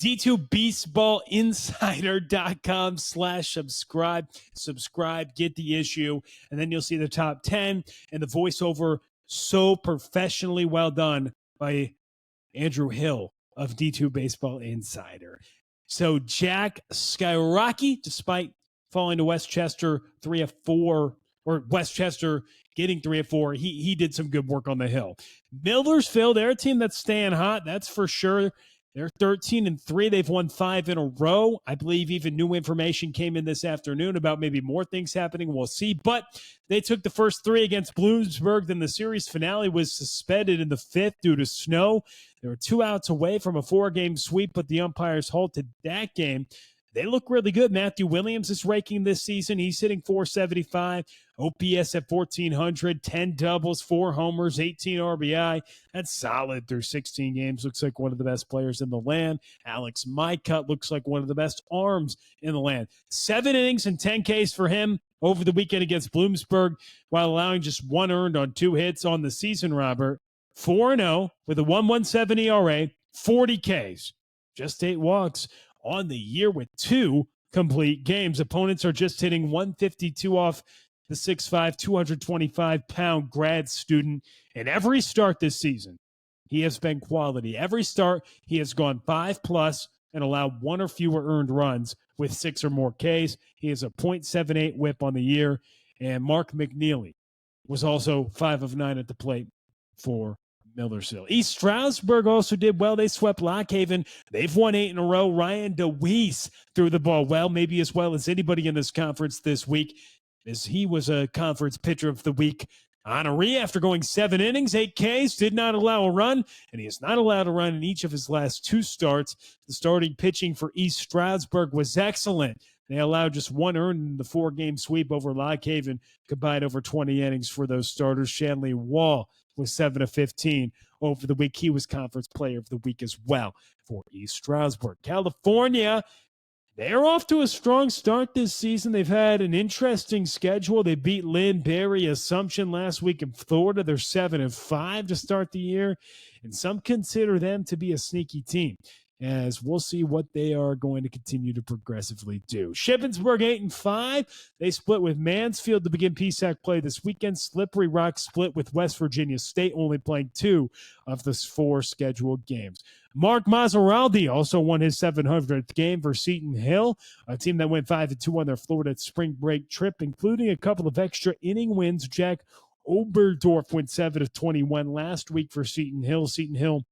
D2BaseballInsider.com/subscribe. Subscribe, get the issue, and then you'll see the top 10 and the voiceover so professionally well done by Andrew Hill of D2 Baseball Insider. So Jack Skyrocki, despite falling to Westchester 3 of 4, or Westchester getting 3 of 4, he did some good work on the hill. Millersville, they're a team that's staying hot, that's for sure. They're 13-3. They've won 5 in a row. I believe even new information came in this afternoon about maybe more things happening. We'll see. But they took the first 3 against Bloomsburg. Then the series finale was suspended in the 5th due to snow. They were 2 outs away from a 4-game sweep, but the umpires halted that game. They look really good. Matthew Williams is raking this season. He's hitting .475, OPS at 1,400, 10 doubles, 4 homers, 18 RBI. That's solid through 16 games. Looks like one of the best players in the land. Alex Mycutt looks like one of the best arms in the land. 7 innings and 10 Ks for him over the weekend against Bloomsburg, while allowing just 1 earned on 2 hits on the season, Robert. 4-0 with a 1.17 ERA, 40 Ks, just 8 walks on the year with 2 complete games. Opponents are just hitting 152 off the 6'5", 225-pound grad student. In every start this season, he has been quality. Every start, he has gone 5+ and allowed 1 or fewer earned runs with 6 or more Ks. He has a .78 whip on the year. And Mark McNeely was also 5 of 9 at the plate for Millersville. East Stroudsburg also did well. They swept Lock Haven. They've won 8 in a row. Ryan DeWeese threw the ball well, maybe as well as anybody in this conference this week, as he was a conference pitcher of the week honoree after going 7 innings, 8 Ks, did not allow a run, and he is not allowed a run in each of his last 2 starts. The starting pitching for East Stroudsburg was excellent. They allowed just 1 earned in the 4-game sweep over Lock Haven, combined over 20 innings for those starters. Shanley Wall was 7 of 15 over the week. He was conference player of the week as well for East Stroudsburg. California, they're off to a strong start this season. They've had an interesting schedule. They beat Lynn, Berry, Assumption last week in Florida. They're 7-5 to start the year, and some consider them to be a sneaky team, as we'll see what they are going to continue to progressively do. Shippensburg 8-5. They split with Mansfield to begin PSAC play this weekend. Slippery Rock split with West Virginia State, only playing 2 of the 4 scheduled games. Mark Maseraldi also won his 700th game for Seton Hill, a team that went 5-2 on their Florida spring break trip, including a couple of extra inning wins. Jack Oberdorf went 7 of 21 last week for Seton Hill. Seton Hill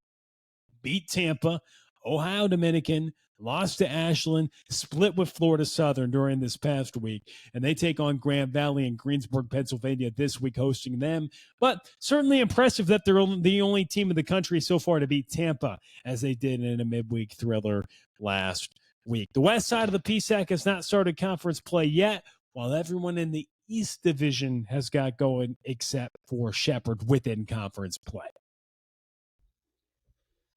beat Tampa, Ohio Dominican, lost to Ashland, split with Florida Southern during this past week, and they take on Grand Valley in Greensburg, Pennsylvania this week, hosting them. But certainly impressive that they're the only team in the country so far to beat Tampa, as they did in a midweek thriller last week. The west side of the PSAC has not started conference play yet, while everyone in the East Division has got going except for Shepherd within conference play.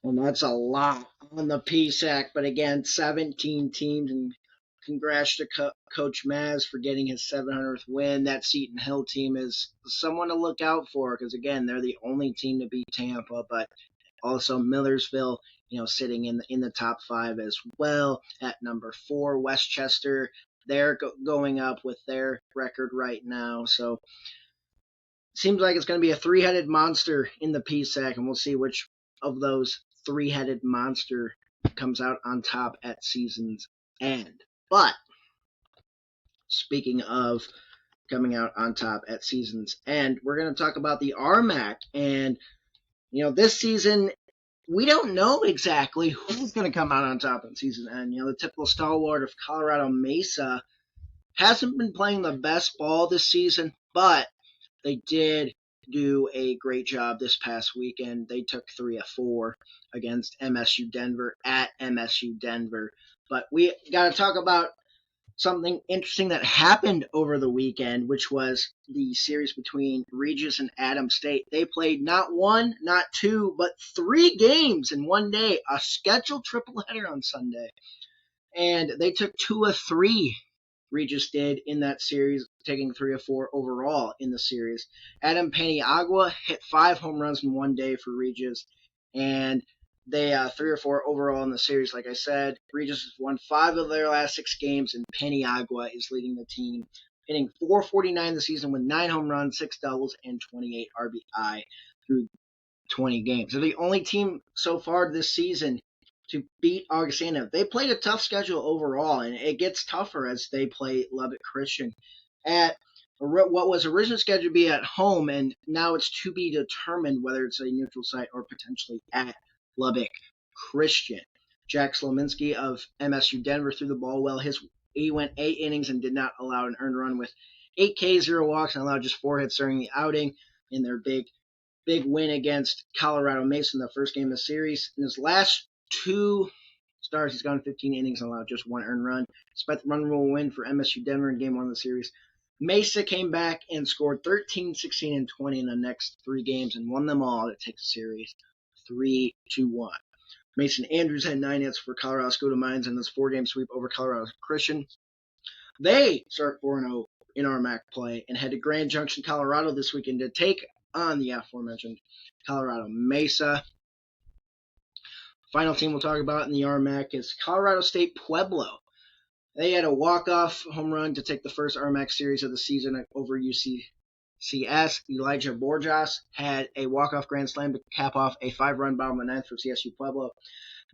Well, that's a lot on the PSAC, but again, 17 teams, and congrats to Coach Maz for getting his 700th win. That Seton Hill team is someone to look out for, because again, they're the only team to beat Tampa, but also Millersville, sitting in the top 5 as well at number 4. Westchester, they're going up with their record right now, so seems like it's going to be a 3-headed monster in the PSAC, and we'll see which of those 3-headed monster comes out on top at season's end. But speaking of coming out on top at season's end, we're going to talk about the RMAC. And, this season, we don't know exactly who's going to come out on top at season end. The typical stalwart of Colorado Mesa hasn't been playing the best ball this season. but they did do a great job this past weekend. They took 3 of 4 against MSU Denver at MSU Denver. But we got to talk about something interesting that happened over the weekend, which was the series between Regis and Adams State. They played not one, not two, but 3 games in one day, a scheduled triple-header on Sunday. And they took 2 of 3, Regis did in that series, taking 3 of 4 overall in the series. Adam Paniagua hit 5 home runs in one day for Regis, and they 3 or 4 overall in the series. Like I said, Regis has won 5 of their last 6 games, and Paniagua is leading the team, hitting .449 this season with 9 home runs, 6 doubles, and 28 RBI through 20 games. They're the only team so far this season to beat Augustana. They played a tough schedule overall, and it gets tougher as they play Lubbock Christian at what was originally scheduled to be at home, and now it's to be determined whether it's a neutral site or potentially at Lubbock Christian. Jack Slominski of MSU Denver threw the ball well. He went 8 innings and did not allow an earned run with 8 Ks, 0 walks, and allowed just 4 hits during the outing in their big win against Colorado Mesa in the first game of the series. In his last 2 starts, he's gone 15 innings and allowed just 1 earned run. Despite the run rule win for MSU Denver in game 1 of the series, Mesa came back and scored 13, 16, and 20 in the next 3 games and won them all to take the series 3-1. Mason Andrews had 9 hits for Colorado School of Mines in this 4-game sweep over Colorado Christian. They start 4-0 in RMAC play and head to Grand Junction, Colorado this weekend to take on the aforementioned Colorado Mesa. Final team we'll talk about in the RMAC is Colorado State Pueblo. They had a walk-off home run to take the first RMAC series of the season over UCCS. Elijah Borjas had a walk-off grand slam to cap off a 5-run bottom of the 9th for CSU Pueblo.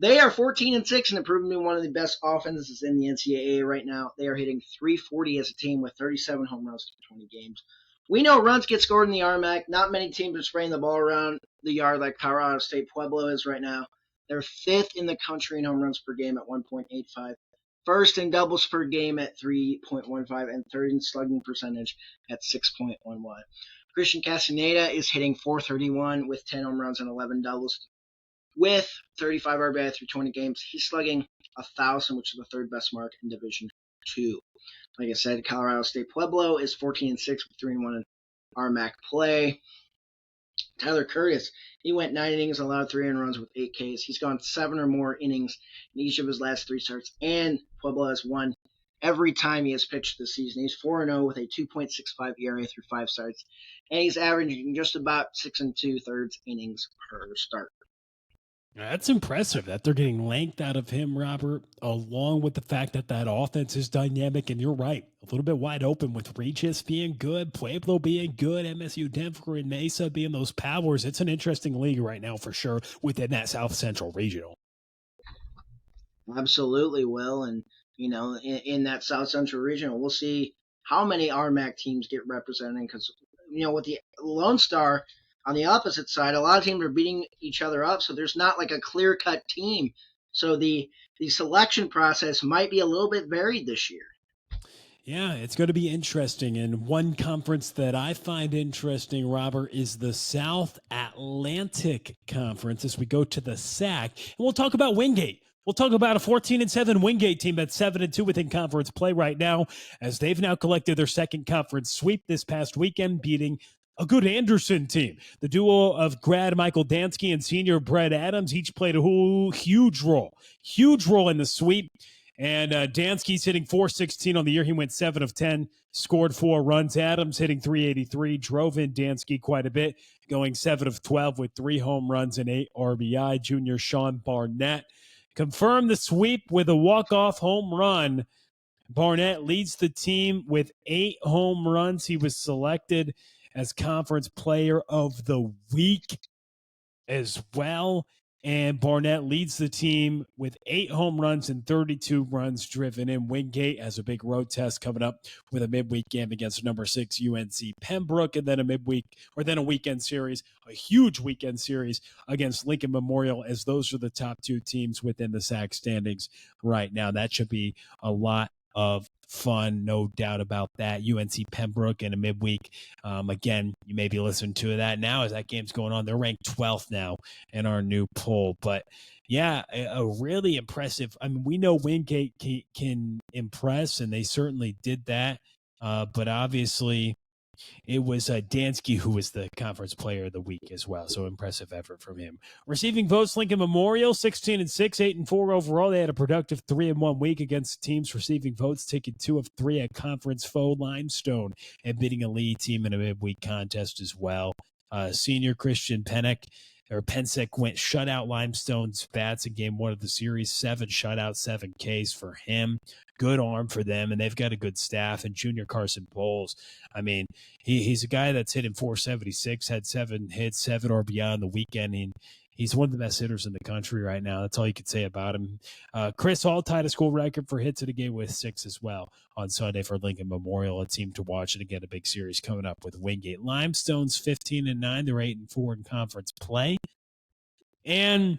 They are 14-6 and have proven to be one of the best offenses in the NCAA right now. They are hitting .340 as a team with 37 home runs in 20 games. We know runs get scored in the RMAC. Not many teams are spraying the ball around the yard like Colorado State Pueblo is right now. They're 5th in the country in home runs per game at 1.85, first in doubles per game at 3.15, and third in slugging percentage at 6.11. Christian Castaneda is hitting .431 with 10 home runs and 11 doubles with 35 RBI through 20 games. He's slugging 1,000, which is the 3rd best mark in Division II. Like I said, Colorado State Pueblo is 14-6 with 3-1 in RMAC play. Tyler Curtis, he went 9 innings and allowed 3 earned runs with 8 Ks. He's gone 7 or more innings in each of his last 3 starts, and Pueblo has won every time he has pitched this season. He's 4-0 with a 2.65 ERA through 5 starts, and he's averaging just about 6 2/3 innings per start. That's impressive that they're getting length out of him, Robert, along with the fact that that offense is dynamic. And you're right, a little bit wide open with Regis being good, Pueblo being good, MSU Denver and Mesa being those powers. It's an interesting league right now for sure within that South Central Regional. Absolutely, Will. And, you know, in that South Central Regional, we'll see how many RMAC teams get represented because, you know, with the Lone Star – on the opposite side, a lot of teams are beating each other up, so there's not like a clear-cut team. So the selection process might be a little bit varied this year. Yeah, it's going to be interesting. And one conference that I find interesting, Robert, is the South Atlantic Conference as we go to the SAC. And we'll talk about Wingate. We'll talk about a 14-7 Wingate team that's 7-2 within conference play right now, as they've now collected their 2nd conference sweep this past weekend, beating a good Anderson team. The duo of grad Michael Dansky and senior Brett Adams each played a huge role in the sweep. And Dansky's hitting .416 on the year. He went 7 of 10, scored 4 runs. Adams hitting .383, drove in Dansky quite a bit, going 7 of 12 with 3 home runs and 8 RBI. Junior Sean Barnett confirmed the sweep with a walk-off home run. Barnett leads the team with 8 home runs. He was selected as Conference Player of the Week as well. And Barnett leads the team with 8 home runs and 32 runs driven in. Wingate has a big road test coming up with a midweek game against number 6 UNC Pembroke, and then a weekend series, a huge weekend series against Lincoln Memorial, as those are the top 2 teams within the SAC standings right now. That should be a lot of fun, no doubt about that. UNC Pembroke in a midweek. Again, you may be listening to that now as that game's going on. They're ranked 12th now in our new poll. But yeah, a really impressive. I mean, we know Wingate can impress, and they certainly did that. But obviously, it was Dansky who was the conference player of the week as well. So impressive effort from him. Receiving votes, Lincoln Memorial, 16-6, 8-4 overall. They had a productive 3-1 week against teams receiving votes, taking 2 of 3 at conference foe Limestone and beating a lead team in a midweek contest as well. Senior Christian Pensick went shutout Limestone's bats in game 1 of the series, 7 shutout, 7 Ks for him. Good arm for them, and they've got a good staff. And Junior Carson Bowles, I mean, he's a guy that's hitting 476, had 7 hits, 7 RBI on the weekend, and he's one of the best hitters in the country right now. That's all you could say about him. Chris Hall tied a school record for hits in a game with 6 as well on Sunday for Lincoln Memorial. A team to watch, and again, a big series coming up with Wingate. Limestone's 15-9. They're 8-4 in conference play. And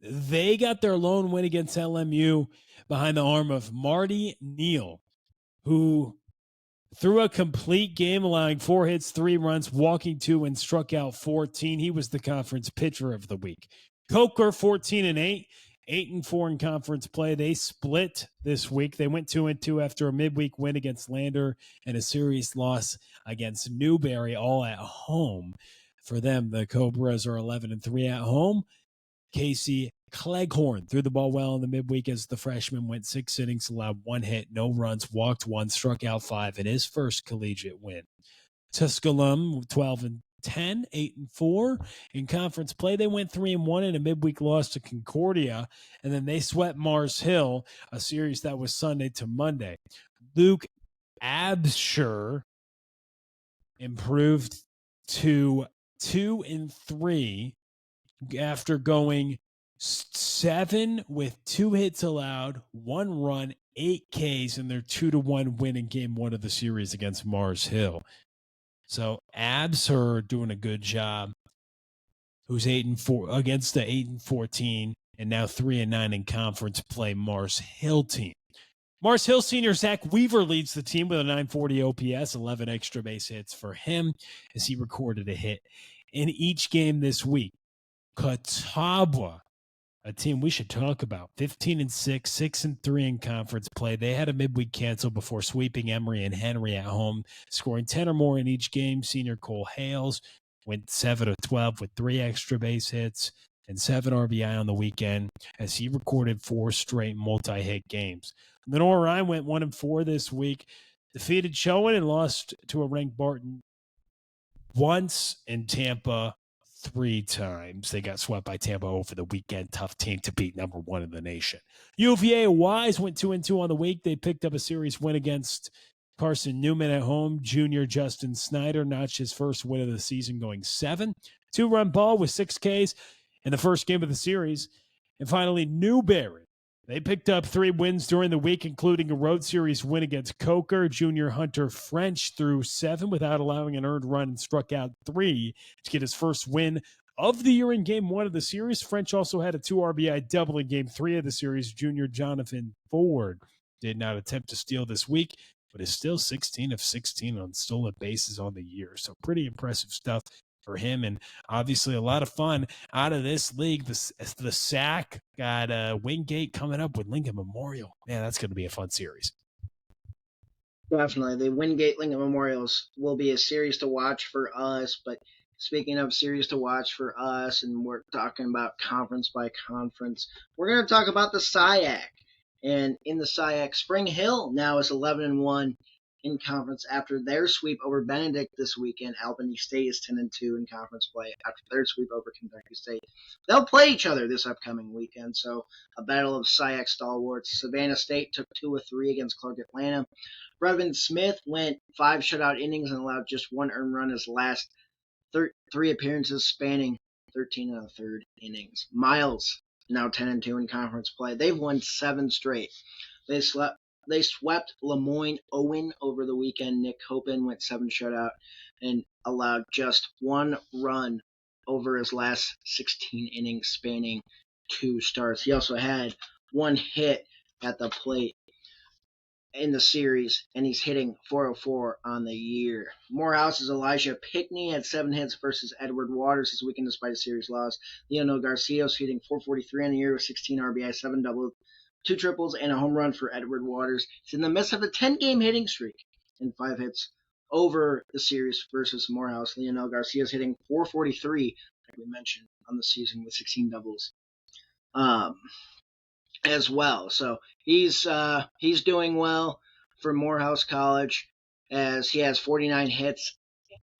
they got their lone win against LMU behind the arm of Marty Neal, who threw a complete game, allowing 4 hits, 3 runs, walking 2, and struck out 14. He was the conference pitcher of the week. Coker, 14-8, 8-4 in conference play. They split this week. They went 2-2 after a midweek win against Lander and a series loss against Newberry, all at home. For them, the Cobras are 11-3 at home. Casey Cleghorn threw the ball well in the midweek as the freshman went 6 innings, allowed 1 hit, no runs, walked 1, struck out 5 in his first collegiate win. Tusculum 12-10, 8-4 in conference play. They went 3-1 in a midweek loss to Concordia, and then they swept Mars Hill, a series that was Sunday to Monday. Luke Absher improved to 2-3 after going 7 with 2 hits allowed, 1 run, 8 Ks in their 2-1 win in game 1 of the series against Mars Hill. So Absher doing a good job, who's 8-4 against the 8-14 and now 3-9 in conference play Mars Hill team. Mars Hill senior Zach Weaver leads the team with a 940 OPS, 11 extra base hits for him as he recorded a hit in each game this week. Catawba, a team we should talk about, 15-6, 6-3 in conference play. They had a midweek cancel before sweeping Emory and Henry at home, scoring 10 or more in each game. Senior Cole Hales went 7-12 with 3 extra base hits and 7 RBI on the weekend as he recorded 4 straight multi-hit games. Lenore Ryan went 1-4 this week, defeated Chowan and lost to a ranked Barton once, in Tampa 3 times. They got swept by Tampa over the weekend. Tough team to beat, number 1 in the nation. UVA Wise went 2-2 on the week. They picked up a series win against Carson Newman at home. Junior Justin Snyder notched his first win of the season, going 7. 2-run ball with 6 Ks in the first game of the series. And finally, Newberry. They picked up 3 wins during the week, including a road series win against Coker. Junior Hunter French threw 7 without allowing an earned run and struck out 3 to get his first win of the year in game 1 of the series. French also had a 2 RBI double in game 3 of the series. Junior Jonathan Ford did not attempt to steal this week, but is still 16 of 16 on stolen bases on the year. So pretty impressive stuff for him, and obviously a lot of fun out of this league. The SAC got Wingate coming up with Lincoln Memorial. Man, that's going to be a fun series. Definitely. The Wingate Lincoln Memorials will be a series to watch for us, but speaking of series to watch for us, and we're talking about conference by conference, we're going to talk about the SIAC. And in the SIAC, Spring Hill now is 11-1 in conference after their sweep over Benedict this weekend. Albany State is 10-2 in conference play after their sweep over Kentucky State. They'll play each other this upcoming weekend, so a battle of SIAC stalwarts. Savannah State took 2 of 3 against Clark Atlanta. Brevin Smith went 5 shutout innings and allowed just 1 earned run his last 3 appearances, spanning 13 1/3 innings. Miles now 10-2 in conference play. They've won 7 straight. They swept Lemoyne Owen over the weekend. Nick Hopen went 7 shutout and allowed just 1 run over his last 16 innings, spanning 2 starts. He also had 1 hit at the plate. in the series, and he's hitting .404 on the year. Morehouse's Elijah Pickney had 7 hits versus Edward Waters this weekend despite a series loss. Leonel Garcia's hitting .443 on the year with 16 RBI, 7 doubles, 2 triples, and a home run for Edward Waters. He's in the midst of a 10-game hitting streak and 5 hits over the series versus Morehouse. Leonel Garcia's hitting .443, like we mentioned, on the season with 16 doubles. As well. So he's doing well for Morehouse College as he has 49 hits.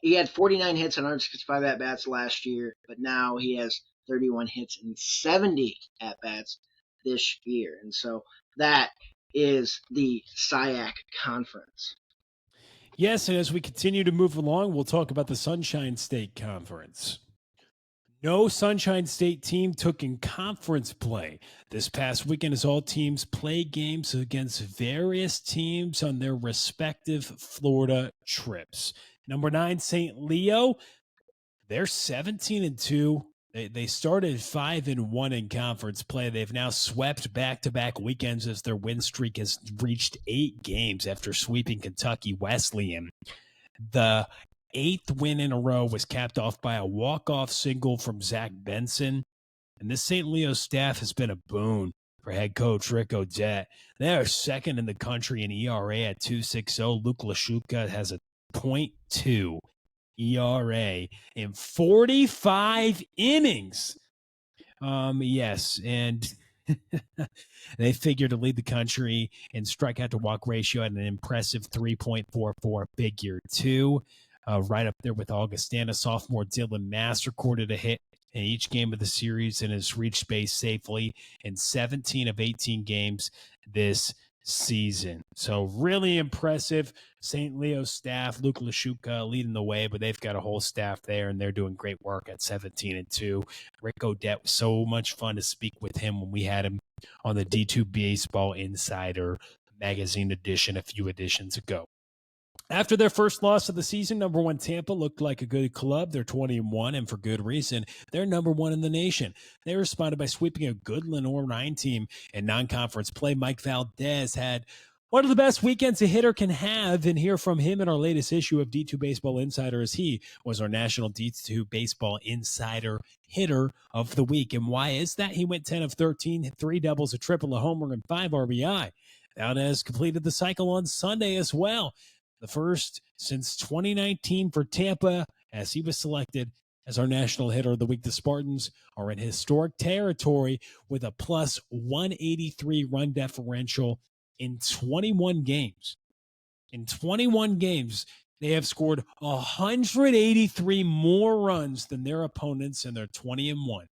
He had 49 hits and 165 at-bats last year, but now he has 31 hits and 70 at-bats this year. And so that is the SIAC Conference. Yes, and as we continue to move along, we'll talk about the Sunshine State Conference. No Sunshine State team took in conference play this past weekend as all teams play games against various teams on their respective Florida trips. Number 9, St. Leo, they're 17-2. They started 5-1 in conference play. They've now swept back-to-back weekends as their win streak has reached 8 games after sweeping Kentucky Wesleyan. The 8th win in a row was capped off by a walk-off single from Zach Benson. And this St. Leo staff has been a boon for head coach Rick Odette. They are second in the country in ERA at 2.60. Luke Lashuka has a .2 ERA in 45 innings. Yes, and they figure to lead the country in strikeout to walk ratio at an impressive 3.44 figure 2. Right up there with Augustana. Sophomore Dylan Mass recorded a hit in each game of the series and has reached base safely in 17 of 18 games this season. So really impressive. St. Leo staff, Luke Lashuka leading the way, but they've got a whole staff there, and they're doing great work at 17-2. Rick Odette was so much fun to speak with him when we had him on the D2 Baseball Insider magazine edition a few editions ago. After their first loss of the season, number 1 Tampa looked like a good club. They're 20-1, and for good reason. They're number 1 in the nation. They responded by sweeping a good Lenore 9 team in non-conference play. Mike Valdez had one of the best weekends a hitter can have, and hear from him in our latest issue of D2 Baseball Insider as he was our national D2 Baseball Insider hitter of the week. And why is that? He went 10 of 13, 3 doubles, a triple, a homer, and 5 RBI. Valdez completed the cycle on Sunday as well. The first since 2019 for Tampa, as he was selected as our national hitter of the week. The Spartans are in historic territory with a plus 183 run differential in 21 games. In 21 games, they have scored 183 more runs than their opponents, and they're 20-1.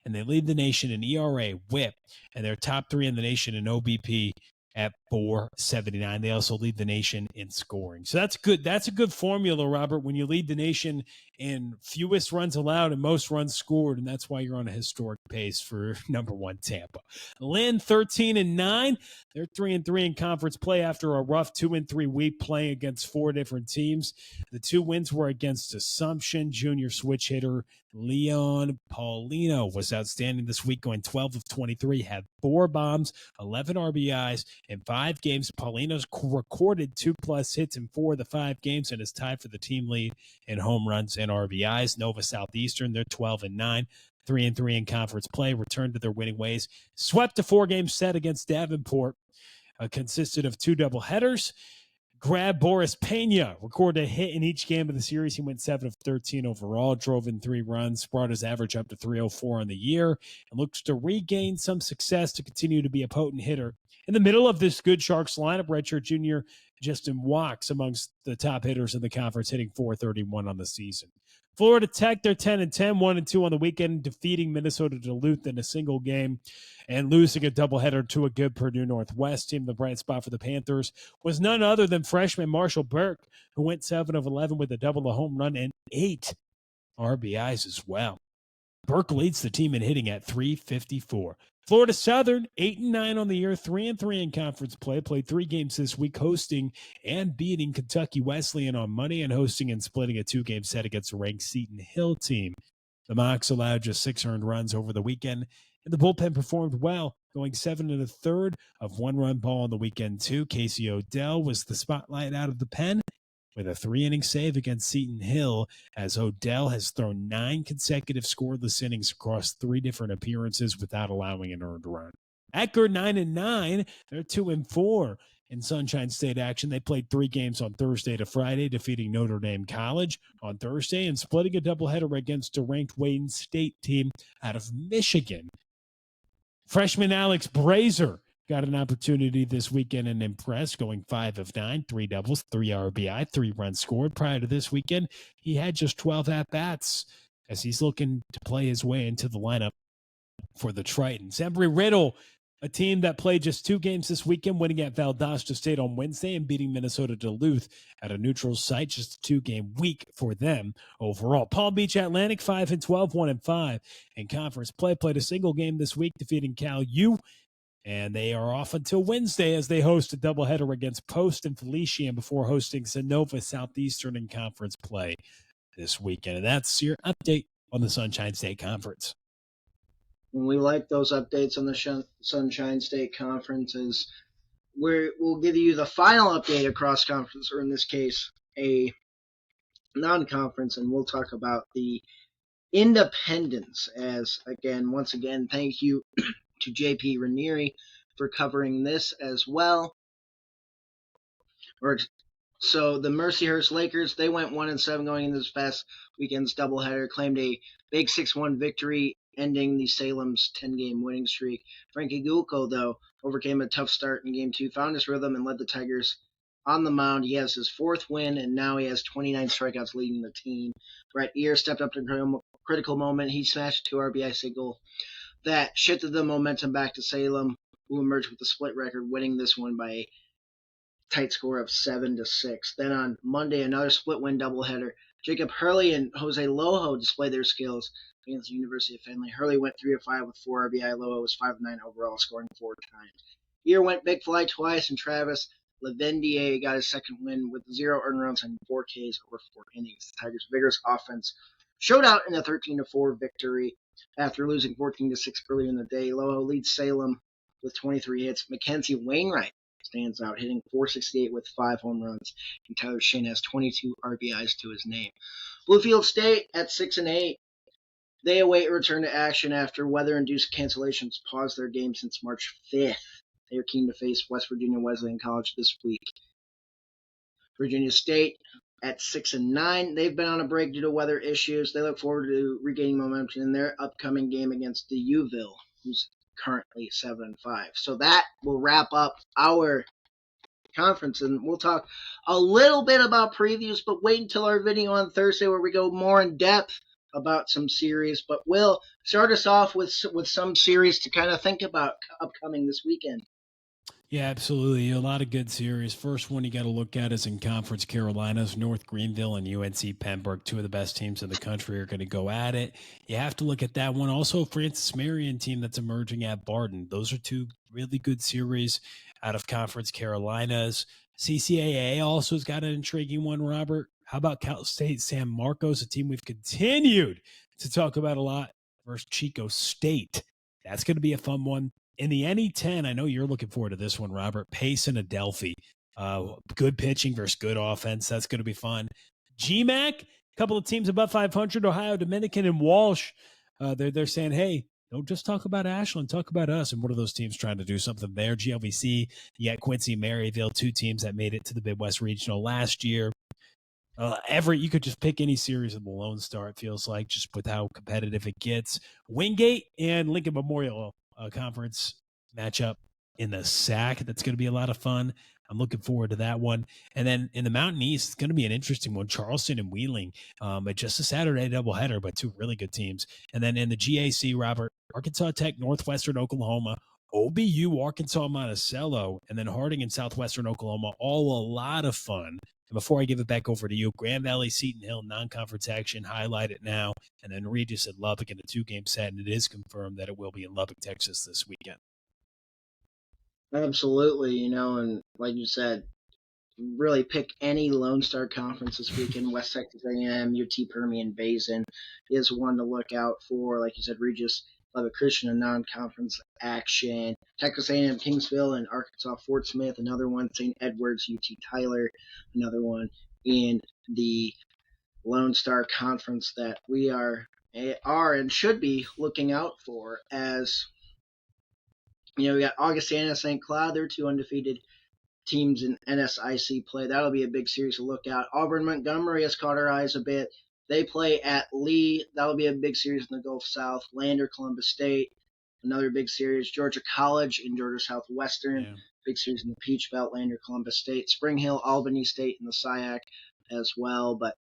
And they lead the nation in ERA, WHIP, and they're top 3 in the nation in OBP at .479. They also lead the nation in scoring. So that's good. That's a good formula, Robert, when you lead the nation in fewest runs allowed and most runs scored, and that's why you're on a historic pace for number 1 Tampa. Lynn, 13-9. They're 3-3 in conference play after a rough 2-3 week playing against 4 different teams. The 2 wins were against Assumption. Junior switch hitter Leon Paulino was outstanding this week, going 12 of 23, had 4 bombs, 11 RBIs in 5 games. Paulino's recorded 2+ hits in 4 of the 5 games and is tied for the team lead in home runs and RBIs. Nova Southeastern, they're 12-9. 3-3 in conference play, returned to their winning ways, swept a 4-game set against Davenport, consisted of 2 doubleheaders. Grab Boris Pena recorded a hit in each game of the series. He went 7 of 13 overall, drove in 3 runs, brought his average up to 304 on the year, and looks to regain some success to continue to be a potent hitter. In the middle of this good Sharks lineup, redshirt junior Justin Walks amongst the top hitters in the conference, hitting .431 on the season. Florida Tech, they're 10-10, 1-2 on the weekend, defeating Minnesota Duluth in a single game and losing a doubleheader to a good Purdue Northwest team. The bright spot for the Panthers was none other than freshman Marshall Burke, who went 7 of 11 with a double, a home run, and 8 RBIs as well. Burke leads the team in hitting at .354. Florida Southern, 8-9 on the year, 3-3 in conference play. Played 3 games this week, hosting and beating Kentucky Wesleyan on Monday and hosting and splitting a 2-game set against the ranked Seton Hill team. The Mocs allowed just 6 earned runs over the weekend And the bullpen performed well, going 7 1/3 of one-run ball on the weekend, too. Casey O'Dell was the spotlight out of the pen with a 3-inning save against Seton Hill, as O'Dell has thrown 9 consecutive scoreless innings across 3 different appearances without allowing an earned run. Eckerd 9-9. They're 2-4 in Sunshine State action. They played 3 games on Thursday to Friday, defeating Notre Dame College on Thursday and splitting a doubleheader against a ranked Wayne State team out of Michigan. Freshman Alex Brazier got an opportunity this weekend and impressed, going 5 of 9, 3 doubles, 3 RBI, 3 runs scored. Prior to this weekend, he had just 12 at-bats as he's looking to play his way into the lineup for the Tritons. Embry-Riddle, a team that played just 2 games this weekend, winning at Valdosta State on Wednesday and beating Minnesota Duluth at a neutral site. Just a 2-game week for them overall. Palm Beach Atlantic 5-12, 1-5 in conference play. Played a single game this week, defeating Cal U. And they are off until Wednesday as they host a doubleheader against Post and Felician before hosting Sonova Southeastern in conference play this weekend. And that's your update on the Sunshine State Conference. And we like those updates on the Sunshine State Conferences. We'll give you the final update across conference, or in this case, a non-conference, and we'll talk about the independents. As once again, thank you to JP Ranieri for covering this as well. So the Mercyhurst Lakers, they went 1-7 going into this past weekend's doubleheader, claimed a big 6-1 victory, ending the Salem's 10-game winning streak. Frankie Gulko, though, overcame a tough start in Game 2, found his rhythm, and led the Tigers on the mound. He has his 4th win, and now he has 29 strikeouts leading the team. Brett Ear stepped up to a critical moment. He smashed a 2 RBI single that shifted the momentum back to Salem, who emerged with a split record, winning this one by a tight score of 7-6. Then on Monday, another split win doubleheader. Jacob Hurley and Jose Lojo displayed their skills against the University of Findlay. Hurley went 3 of 5 with 4 RBI. Lojo was 5 of 9 overall, scoring 4 times. Ear went big fly twice, and Travis Lavendier got his 2nd win with 0 earned runs and 4 Ks over 4 innings. The Tigers' vigorous offense showed out in a 13-4 victory after losing 14-6 earlier in the day. Lojo leads Salem with 23 hits. Mackenzie Wainwright stands out, hitting .468 with 5 home runs, and Tyler Shane has 22 RBIs to his name. Bluefield State at 6-8. They await a return to action after weather-induced cancellations paused their game since March 5th. They are keen to face West Virginia Wesleyan College this week. Virginia State at 6-9. They've been on a break due to weather issues. They look forward to regaining momentum in their upcoming game against the Uville, who's currently 7-5. So that will wrap up our conference, and we'll talk a little bit about previews, but wait until our video on Thursday where we go more in depth about some series. But we'll start us off with some series to kind of think about upcoming this weekend. Yeah, absolutely. A lot of good series. First one you got to look at is in Conference Carolinas. North Greenville and UNC Pembroke, 2 of the best teams in the country, are going to go at it. You have to look at that one. Also, Francis Marion team that's emerging at Barton. Those are 2 really good series out of Conference Carolinas. CCAA also has got an intriguing one, Robert. How about Cal State San Marcos, a team we've continued to talk about a lot, versus Chico State? That's going to be a fun one. In the NE10, I know you're looking forward to this one, Robert. Pace and Adelphi. Good pitching versus good offense. That's going to be fun. GMAC, a couple of teams above 500, Ohio Dominican and Walsh. They're saying, hey, don't just talk about Ashland, talk about us. And one of those teams trying to do something there. GLVC, you got Quincy, Maryville, 2 teams that made it to the Midwest Regional last year. You could just pick any series in the Lone Star, it feels like, just with how competitive it gets. Wingate and Lincoln Memorial Conference matchup in the SAC. That's going to be a lot of fun. I'm looking forward to that one. And then in the Mountain East, it's going to be an interesting one. Charleston and Wheeling, just a Saturday doubleheader, but 2 really good teams. And then in the GAC, Robert, Arkansas Tech, Northwestern Oklahoma, OBU, Arkansas, Monticello, and then Harding and Southwestern Oklahoma, all a lot of fun. And before I give it back over to you, Grand Valley, Seton Hill, non-conference action, highlight it now. And then Regis at Lubbock in a 2-game set, and it is confirmed that it will be in Lubbock, Texas this weekend. Absolutely, and like you said, really pick any Lone Star Conference this weekend. West Texas A&M, UT Permian Basin is one to look out for. Like you said, Regis Lubbock Christian in non-conference action. Texas A&M Kingsville and Arkansas Fort Smith, another one. St. Edwards UT Tyler, another one in the Lone Star Conference that we are and should be looking out for. As we got Augustana, St. Cloud, they're two undefeated teams in NSIC play. That'll be a big series to look at. Auburn Montgomery has caught our eyes a bit. They play at Lee. That'll be a big series in the Gulf South. Lander, Columbus State, another big series. Georgia College in Georgia Southwestern, big series in the Peach Belt. Lander, Columbus State. Spring Hill, Albany State in the SIAC as well. But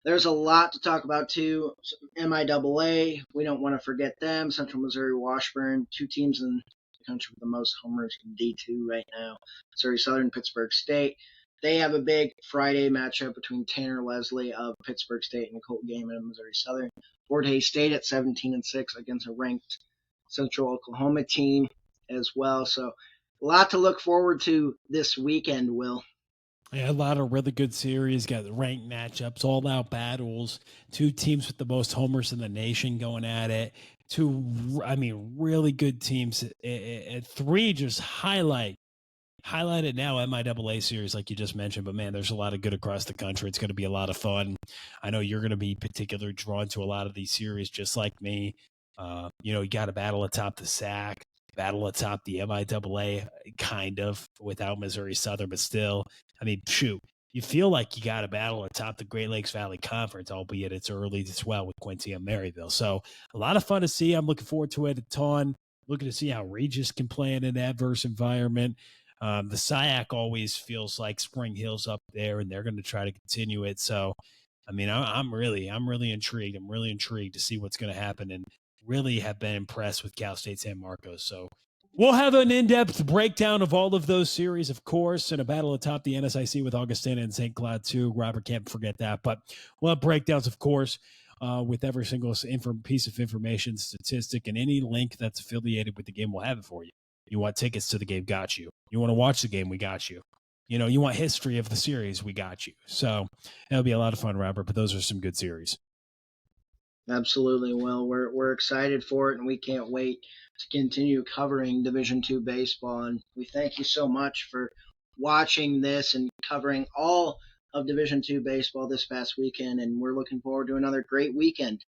there's a lot to talk about, too. MIAA, we don't want to forget them. Central Missouri, Washburn, two teams in the country with the most homers in D2 right now. Missouri Southern, Pittsburgh State. They have a big Friday matchup between Tanner Leslie of Pittsburgh State and Colt Gaiman of Missouri Southern. Fort Hays State at 17-6 against a ranked Central Oklahoma team as well. So a lot to look forward to this weekend, Will. Yeah, a lot of really good series, got ranked matchups, all-out battles, two teams with the most homers in the nation going at it, really good teams. Three just highlighted now MIAA series like you just mentioned, but man, there's a lot of good across the country. It's going to be a lot of fun. I know you're going to be particularly drawn to a lot of these series just like me. You got to battle atop the SAC, battle atop the MIAA, kind of without Missouri Southern, but still, you feel like you got to battle atop the Great Lakes Valley Conference, albeit it's early as well with Quincy and Maryville. So a lot of fun to see. I'm looking forward to it a ton. Looking to see how Regis can play in an adverse environment. The SIAC always feels like Spring Hill's up there, and they're going to try to continue it. So, I'm really intrigued. I'm really intrigued to see what's going to happen, and really have been impressed with Cal State San Marcos. So we'll have an in-depth breakdown of all of those series, of course, and a battle atop the NSIC with Augustana and St. Cloud too. Robert, can't forget that. But we'll have breakdowns, of course, with every single piece of information, statistic, and any link that's affiliated with the game. We'll have it for you. You want tickets to the game? Got you. You want to watch the game? We got you. You want history of the series? We got you. So it'll be a lot of fun, Robert, but those are some good series. Absolutely. Well, we're excited for it, and we can't wait to continue covering Division II baseball. And we thank you so much for watching this and covering all of Division II baseball this past weekend. And we're looking forward to another great weekend.